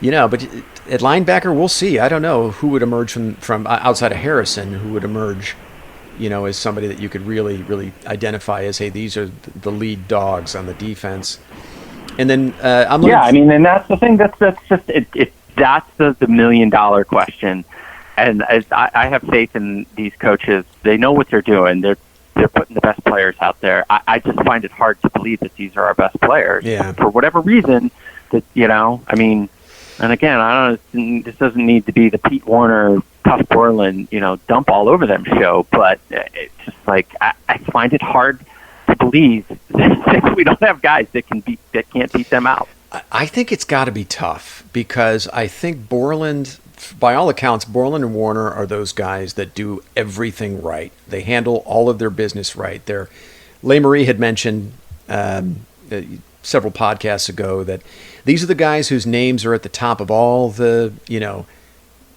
at linebacker, we'll see. I don't know who would emerge from outside of Harrison, who would emerge, as somebody that you could really, really identify as, hey, these are the lead dogs on the defense. And then I'm looking. Yeah, I mean, and that's the thing. That's just it. That's the $1 million question. And I have faith in these coaches. They know what they're doing. They're putting the best players out there. I just find it hard to believe that these are our best players. Yeah. For whatever reason, that I mean, and again, I don't. This doesn't need to be the Pete Warner, Tough Borland, dump all over them show. But it's just like I find it hard to believe that we don't have guys that can't beat them out. I think it's got to be tough, because I think Borland, by all accounts, Borland and Warner are those guys that do everything right. They handle all of their business right. Marie had mentioned several podcasts ago that these are the guys whose names are at the top of all the,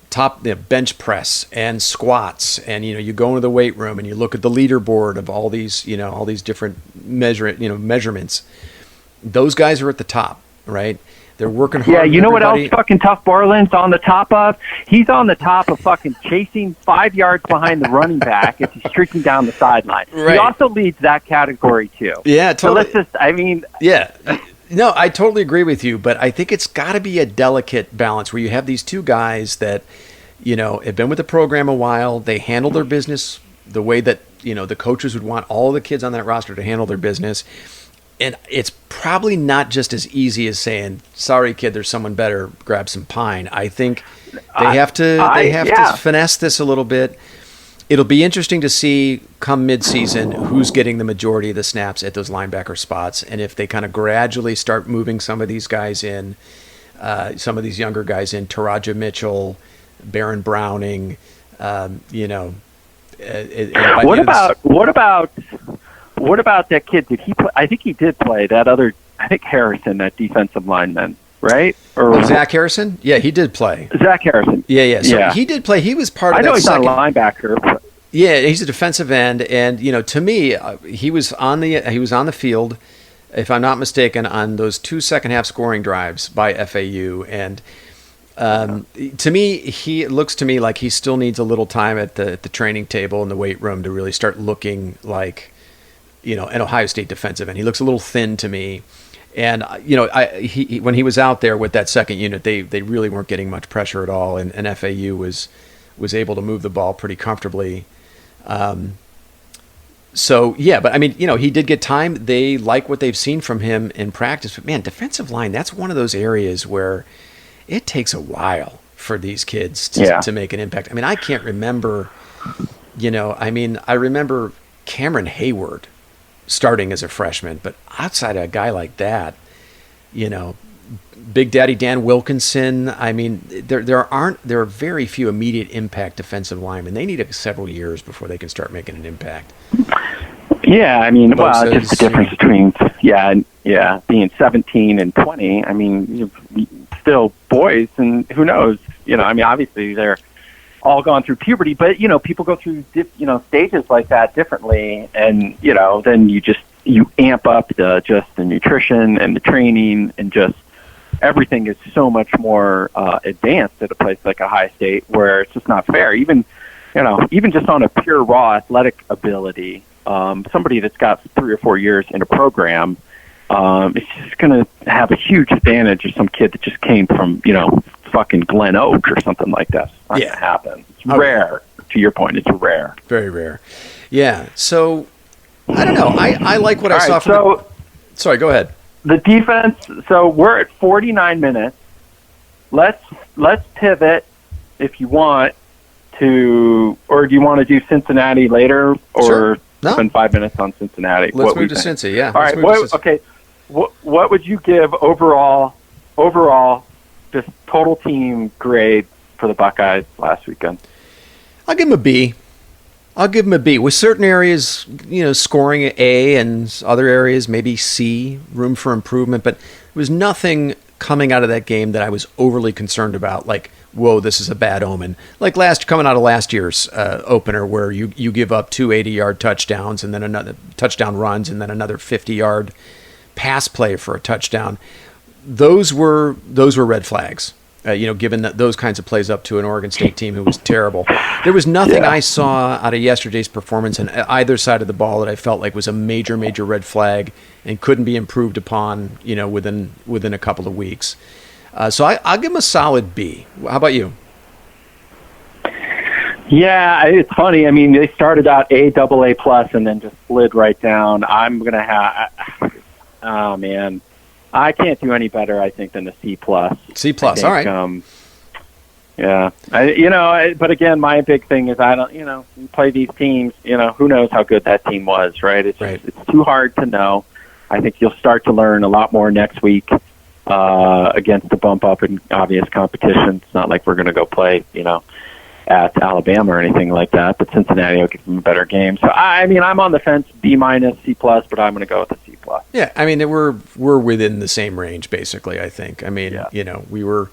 top bench press and squats, and you go into the weight room and you look at the leaderboard of all these different measurements. Those guys are at the top, right? They're working hard. Yeah, you know what else fucking Tough Borland's on the top of? He's on the top of fucking chasing 5 yards behind the running back as he's streaking down the sideline. Right. He also leads that category too. Yeah, totally. So let's just, No, I totally agree with you, but I think it's got to be a delicate balance where you have these two guys that, have been with the program a while. They handle their business the way that, the coaches would want all the kids on that roster to handle their business. And it's probably not just as easy as saying, sorry, kid, there's someone better, grab some pine. I think they have to finesse this a little bit. It'll be interesting to see come midseason who's getting the majority of the snaps at those linebacker spots, and if they kind of gradually start moving some of these guys in, some of these younger guys in, Taraja Mitchell, Baron Browning, What about that kid? Did he play? I think he did play that other. I think Harrison, that defensive lineman, right? Or Zach Harrison? Yeah, he did play. Zach Harrison. Yeah. So he did play. He was part of that. I know he's not a linebacker. But. Yeah, he's a defensive end, and to me, he was on the field, if I'm not mistaken, on those 2 second-half scoring drives by FAU, and to me, it looks to me like he still needs a little time at the training table in the weight room to really start looking like an Ohio State defensive end. He looks a little thin to me. And, when he was out there with that second unit, they really weren't getting much pressure at all. And FAU was able to move the ball pretty comfortably. But I mean, he did get time. They like what they've seen from him in practice. But, man, defensive line, that's one of those areas where it takes a while for these kids to make an impact. I mean, I can't remember, I remember Cameron Hayward starting as a freshman, but outside of a guy like that, Big Daddy Dan Wilkinson, I mean, there are very few immediate impact defensive linemen. They need several years before they can start making an impact. Yeah, I mean, just the difference between being 17 and 20. I mean, you're still boys, and who knows? I mean, obviously they're all gone through puberty, but people go through stages like that differently, and then you amp up the nutrition and the training, and just everything is so much more advanced at a place like Ohio State, where it's just not fair. Even just on a pure raw athletic ability, somebody that's got 3 or 4 years in a program, it's just going to have a huge advantage of some kid that just came from fucking Glen Oak or something like that. It's not going to happen. It's rare. To your point, it's rare. Very rare. Yeah. So I don't know. I like what I saw from. Sorry, go ahead. The defense. So we're at 49 minutes. Let's pivot if you want to, or do you want to do Cincinnati later, or sure. spend 5 minutes on Cincinnati? Let's move to Cincy. Yeah. All right. Okay. What would you give overall? Just total team grade for the Buckeyes last weekend? I'll give him a B. With certain areas, scoring an A, and other areas maybe C, room for improvement. But there was nothing coming out of that game that I was overly concerned about, like, whoa, this is a bad omen. Like coming out of last year's opener, where you give up 2 80-yard touchdowns and then another touchdown runs and then another 50-yard pass play for a touchdown. Those were red flags, given that those kinds of plays up to an Oregon State team who was terrible. There was nothing I saw out of yesterday's performance on either side of the ball that I felt like was a major red flag and couldn't be improved upon, within a couple of weeks. So I'll give them a solid B. How about you? Yeah, it's funny. I mean, they started out AA+ and then just slid right down. I'm going to have – oh, man. I can't do any better, I think, than a C+. C+, all right. Yeah. But again, my big thing is you play these teams, who knows how good that team was, right? It's too hard to know. I think you'll start to learn a lot more next week against the bump up in obvious competition. It's not like we're going to go play, at Alabama or anything like that, but Cincinnati will give them a better game. So, I'm on the fence, B-, C+, but I'm going to go with a C+. Yeah, I mean, we're within the same range, basically, I think. I mean, we were,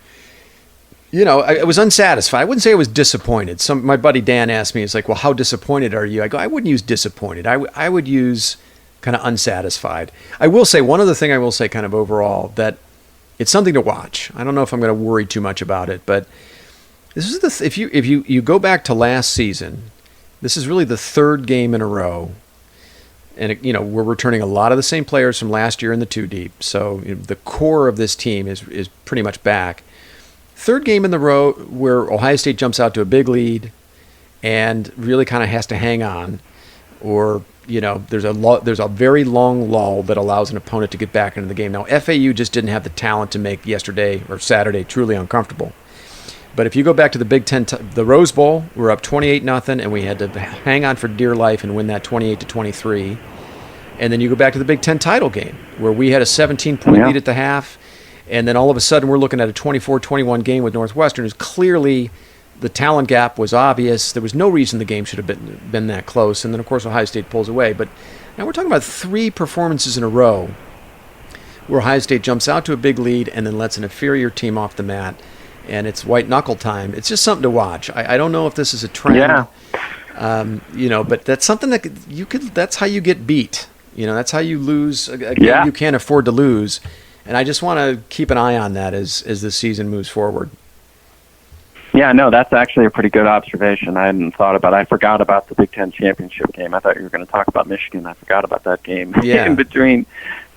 I was unsatisfied. I wouldn't say I was disappointed. My buddy Dan asked me, he's like, well, how disappointed are you? I go, I wouldn't use disappointed. I would use kind of unsatisfied. I will say, one other thing I will say kind of overall, that it's something to watch. I don't know if I'm going to worry too much about it, but this is if you go back to last season, this is really the third game in a row And, we're returning a lot of the same players from last year in the 2 deep. So the core of this team is pretty much back. Third game in the row where Ohio State jumps out to a big lead and really kind of has to hang on, or there's a very long lull that allows an opponent to get back into the game. Now, FAU just didn't have the talent to make yesterday or Saturday truly uncomfortable. But if you go back to the Big Ten, the Rose Bowl, we're up 28-0, and we had to hang on for dear life and win that 28-23. And then you go back to the Big Ten title game, where we had a 17-point lead at the half, and then all of a sudden we're looking at a 24-21 game with Northwestern. Clearly, the talent gap was obvious. There was no reason the game should have been that close. And then, of course, Ohio State pulls away. But now we're talking about 3 performances in a row where Ohio State jumps out to a big lead and then lets an inferior team off the mat. And it's white knuckle time. It's just something to watch. I don't know if this is a trend. Yeah. But that's something that that's how you get beat. That's how you lose a game you can't afford to lose. And I just want to keep an eye on that as the season moves forward. Yeah, no, that's actually a pretty good observation. I hadn't thought about it. I forgot about the Big Ten championship game. I thought you were going to talk about Michigan. I forgot about that game in between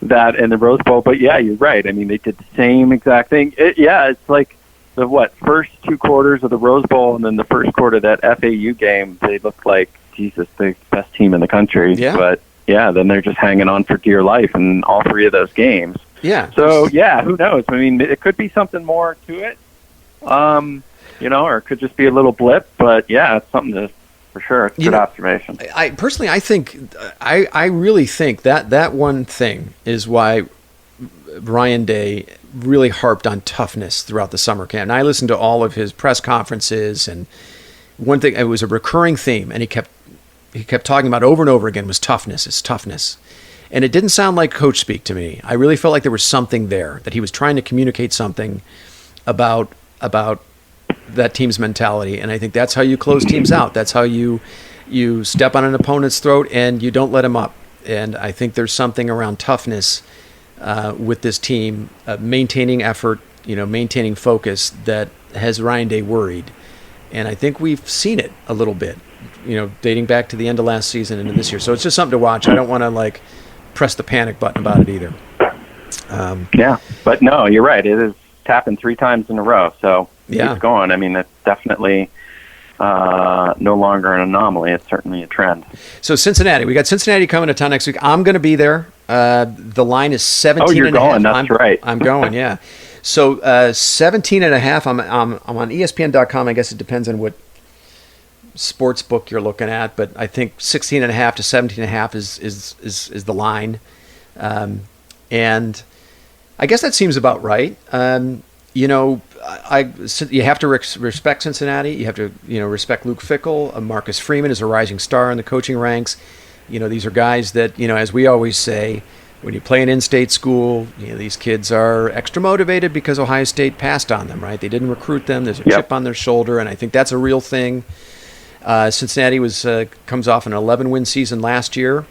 that and the Rose Bowl. But, yeah, you're right. I mean, they did the same exact thing. It's like the first 2 quarters of the Rose Bowl and then the first quarter of that FAU game, they looked like, Jesus, the best team in the country. Yeah. But, then they're just hanging on for dear life in all 3 of those games. Yeah. So, who knows? I mean, it could be something more to it. Or it could just be a little blip, but it's something to, for sure. It's a good observation. I really think that one thing is why Ryan Day really harped on toughness throughout the summer camp. And I listened to all of his press conferences, and one thing, it was a recurring theme, and he kept talking about over and over again was toughness. It's toughness. And it didn't sound like coach speak to me. I really felt like there was something there, that he was trying to communicate something about that team's mentality. And I think that's how you close teams out. That's how you step on an opponent's throat and you don't let them up. And I think there's something around toughness with this team, maintaining effort, maintaining focus, that has Ryan Day worried. And I think we've seen it a little bit, dating back to the end of last season into this year. So it's just something to watch. I don't want to press the panic button about it either. But no, you're right. It is tapping 3 times in a row. So it's going. I mean, it's definitely no longer an anomaly. It's certainly a trend. So Cincinnati, we got Cincinnati coming to town next week. I'm going to be there. The line is 17 Oh, you're and a going. half. That's right. I'm going. Yeah. So 17 and a half. I'm on ESPN.com. I guess it depends on what sports book you're looking at, but I think 16 and a half to 17 and a half is the line. And I guess that seems about right. You have to respect Cincinnati. You have to, respect Luke Fickell. Marcus Freeman is a rising star in the coaching ranks. These are guys that, as we always say, when you play an in-state school, these kids are extra motivated because Ohio State passed on them, right? They didn't recruit them. There's a chip on their shoulder, and I think that's a real thing. Cincinnati comes off an 11-win season last year.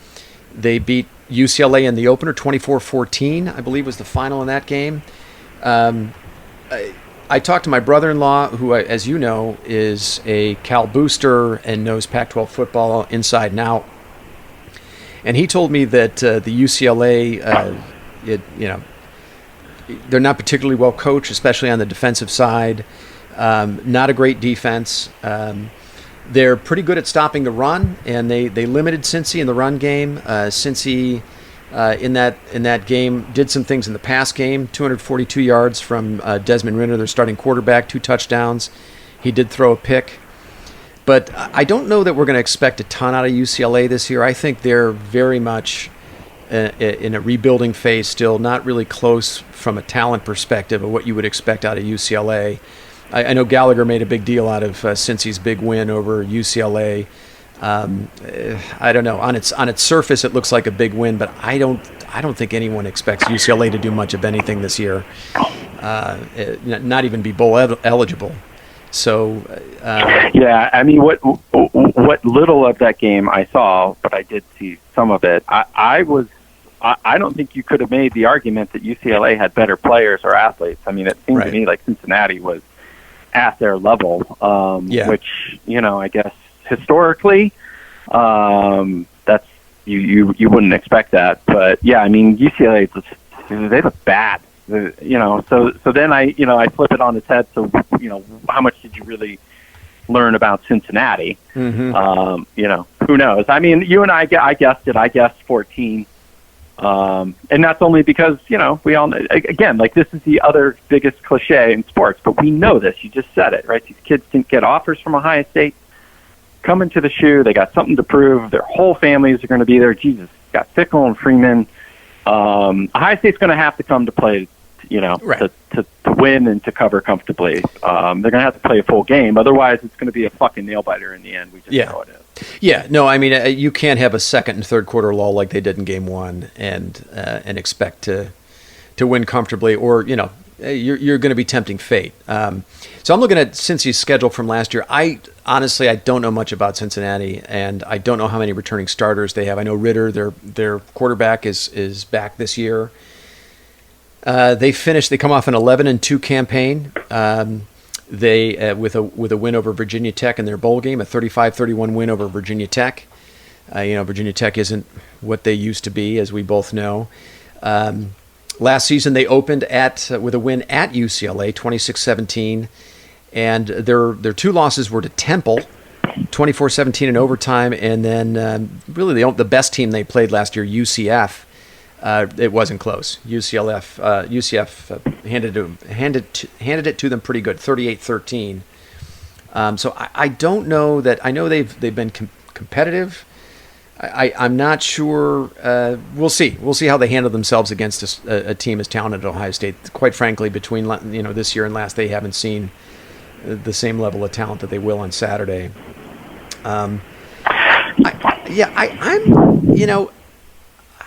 They beat UCLA in the opener, 24-14, I believe was the final in that game. I talked to my brother-in-law, who, as you know, is a Cal booster and knows Pac-12 football inside and out. And he told me that the UCLA, they're not particularly well coached, especially on the defensive side. Not a great defense. They're pretty good at stopping the run, and they limited Cincy in the run game. Cincy in that game did some things in the pass game. 242 yards from Desmond Ridder, their starting quarterback, 2 touchdowns. He did throw a pick. But I don't know that we're going to expect a ton out of UCLA this year. I think they're very much in a rebuilding phase still, not really close from a talent perspective of what you would expect out of UCLA. I know Gallagher made a big deal out of Cincy's big win over UCLA. I don't know. On its surface, it looks like a big win, but I don't think anyone expects UCLA to do much of anything this year. Not even be bowl eligible. So I mean, what little of that game I saw, but I did see some of it. I don't think you could have made the argument that UCLA had better players or athletes. I mean, it seemed to me like Cincinnati was at their level, which, I guess historically, that's you wouldn't expect that. But yeah, I mean, UCLA, they look bad. So then I flip it on its head. So how much did you really learn about Cincinnati? Mm-hmm. Who knows? I mean, you and I guessed it. I guessed 14. And that's only because, we all know, again, like this is the other biggest cliche in sports, but we know this. You just said it, right? These kids didn't get offers from Ohio State. Coming to the shoe, they got something to prove. Their whole families are going to be there. Jesus, got Fickle and Freeman. Ohio State's going to have to come to play, right. to win and to cover comfortably. They're going to have to play a full game. Otherwise, it's going to be a fucking nail biter in the end. We just know it is. Yeah, no, I mean, you can't have a second and third quarter lull like they did in game one and expect to win comfortably, or you're going to be tempting fate. So I'm looking at Cincy's schedule from last year. I don't know much about Cincinnati, and I don't know how many returning starters they have. I know Ritter, their quarterback, is back this year. They come off an 11-2 campaign. They with a win over Virginia Tech in their bowl game, a 35-31 win over Virginia Tech. Virginia Tech isn't what they used to be, as we both know. Last season they opened with a win at UCLA, 26-17, and their two losses were to Temple, 24-17 in overtime, and then really the best team they played last year, UCF. It wasn't close. UCF handed it to them pretty good, 38-13. So I don't know that. I know they've been competitive. I'm not sure. We'll see. We'll see how they handle themselves against a team as talented as Ohio State. Quite frankly, between this year and last, they haven't seen the same level of talent that they will on Saturday.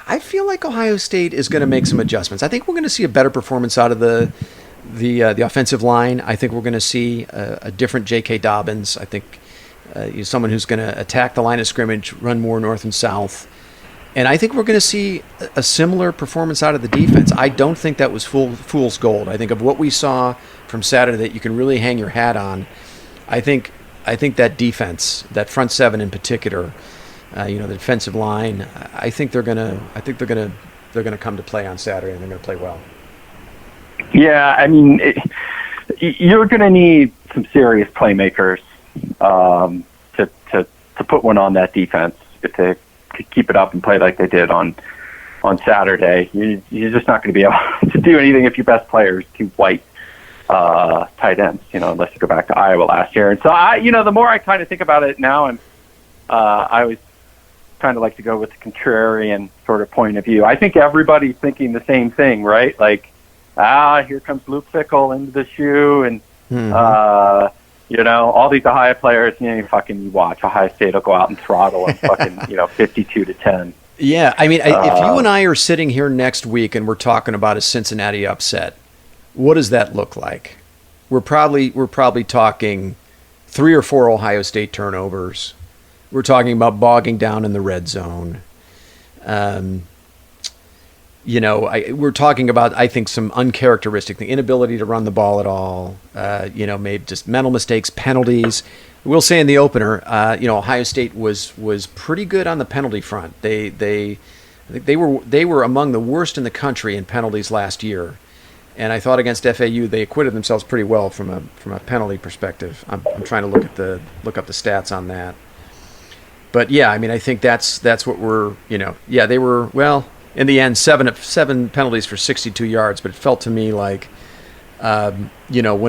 I feel like Ohio State is going to make some adjustments. I think we're going to see a better performance out of the offensive line. I think we're going to see a different J.K. Dobbins. I think someone who's going to attack the line of scrimmage, run more north and south. And I think we're going to see a similar performance out of the defense. I don't think that was fool's gold. I think of what we saw from Saturday that you can really hang your hat on. I think that defense, that front seven in particular, the defensive line, I think they're gonna come to play on Saturday, and they're gonna play well. Yeah, I mean, you're gonna need some serious playmakers to put one on that defense to keep it up and play like they did on Saturday. You're just not going to be able to do anything if your best player is two white tight ends, unless you go back to Iowa last year. And so the more I kind of think about it now, and I always kind of like to go with the contrarian sort of point of view. I think everybody's thinking the same thing, right? Like, here comes Luke Fickell into the shoe, and all these Ohio players. You watch Ohio State will go out and throttle them, 52-10. Yeah, I mean, if you and I are sitting here next week and we're talking about a Cincinnati upset, what does that look like? We're probably talking 3 or 4 Ohio State turnovers. We're talking about bogging down in the red zone. We're talking about, I think, some uncharacteristic, the inability to run the ball at all. Maybe just mental mistakes, penalties. We'll say in the opener, Ohio State was pretty good on the penalty front. I think they were among the worst in the country in penalties last year. And I thought against FAU they acquitted themselves pretty well from a penalty perspective. I'm trying to look up the stats on that. But yeah, I mean, I think that's what we're, they were, well, in the end, seven penalties for 62 yards, but it felt to me like, when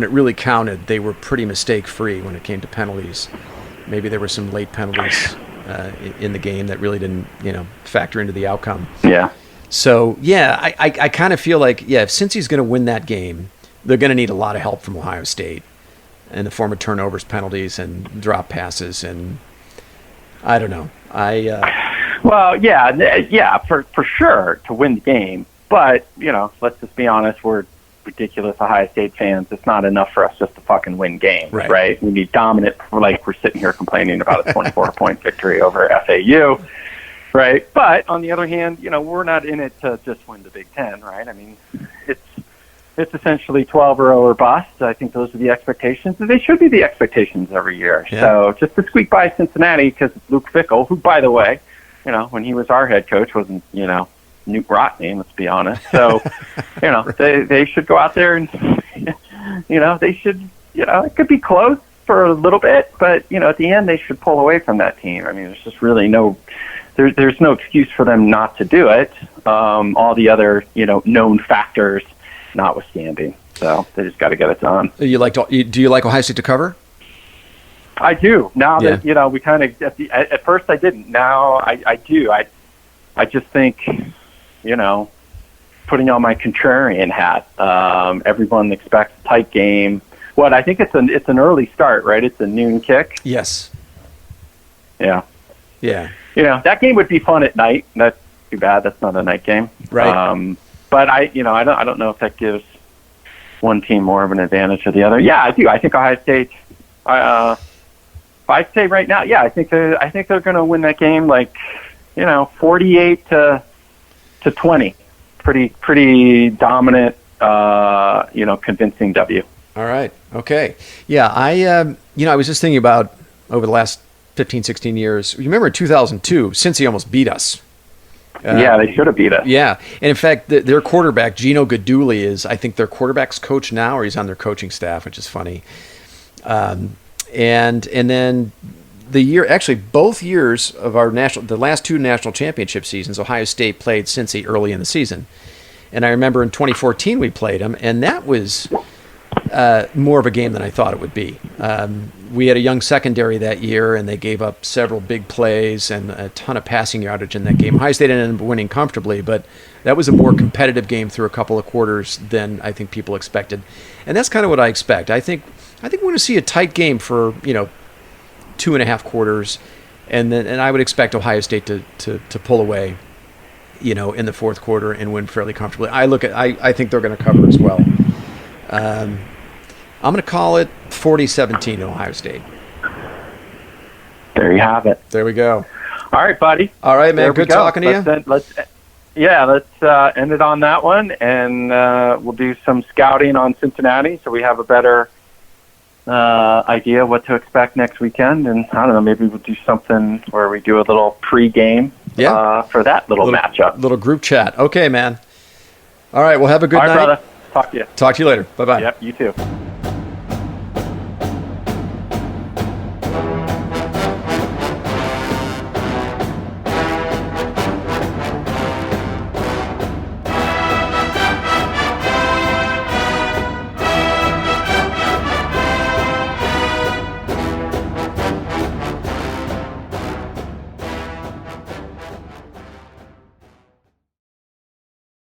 it really counted, they were pretty mistake-free when it came to penalties. Maybe there were some late penalties in the game that really didn't, factor into the outcome. Yeah. So, yeah, I kind of feel like, if Cincy's going to win that game, they're going to need a lot of help from Ohio State in the form of turnovers, penalties, and drop passes, and I don't know. For sure to win the game. But, let's just be honest, we're ridiculous Ohio State fans. It's not enough for us just to fucking win games, right? We need dominant, like we're sitting here complaining about a 24-point victory over FAU, right? But on the other hand, we're not in it to just win the Big Ten, right? I mean, it's essentially 12 or bust. I think those are the expectations. And they should be the expectations every year. Yeah. So just to squeak by Cincinnati because Luke Fickell, who, by the way, when he was our head coach, wasn't, Newt Rockney, let's be honest. So, they should go out there and, they should, it could be close for a little bit, but, at the end, they should pull away from that team. I mean, there's just really there's no excuse for them not to do it. All the other, known factors notwithstanding. So they just got to get it done. Do you like Ohio State to cover? I do. Now that, we kind of, at first I didn't. Now I do. I just think, putting on my contrarian hat, everyone expects a tight game. I think it's an early start, right? It's a noon kick. Yes. Yeah. Yeah. That game would be fun at night. That's too bad. That's not a night game. Right. But I don't know if that gives one team more of an advantage or the other. Yeah, I do. I think Ohio State, I'd say right now, I think they're going to win that game 48 to 20. Pretty dominant, convincing W. All right. Okay. Yeah, I was just thinking about over the last 15, 16 years. You remember in 2002, Cincy almost beat us. They should have beat us. Yeah. And in fact, their quarterback, Gino Gaduli, is, I think, their quarterback's coach now, or he's on their coaching staff, which is funny. And then both years of the last two national championship seasons, Ohio State played Cincy early in the season. And I remember in 2014 we played them, and that was more of a game than I thought it would be. We had a young secondary that year, and they gave up several big plays and a ton of passing yardage in that game. Ohio State ended up winning comfortably, but that was a more competitive game through a couple of quarters than I think people expected. And that's kind of what I expect. I think we're going to see a tight game for 2.5 quarters, and I would expect Ohio State to pull away, in the fourth quarter and win fairly comfortably. I think they're going to cover as well. I'm going to call it 40-17 in Ohio State. There you have it. There we go. All right, buddy. All right, man. Good talking to you. Let's end it on that one, and we'll do some scouting on Cincinnati so we have a better idea what to expect next weekend. And I don't know, maybe we'll do something where we do a little pre-game for that little matchup. Little group chat. Okay, man. All right, well, have a good night. All right, brother. Talk to you. Talk to you later. Bye-bye. Yep, you too.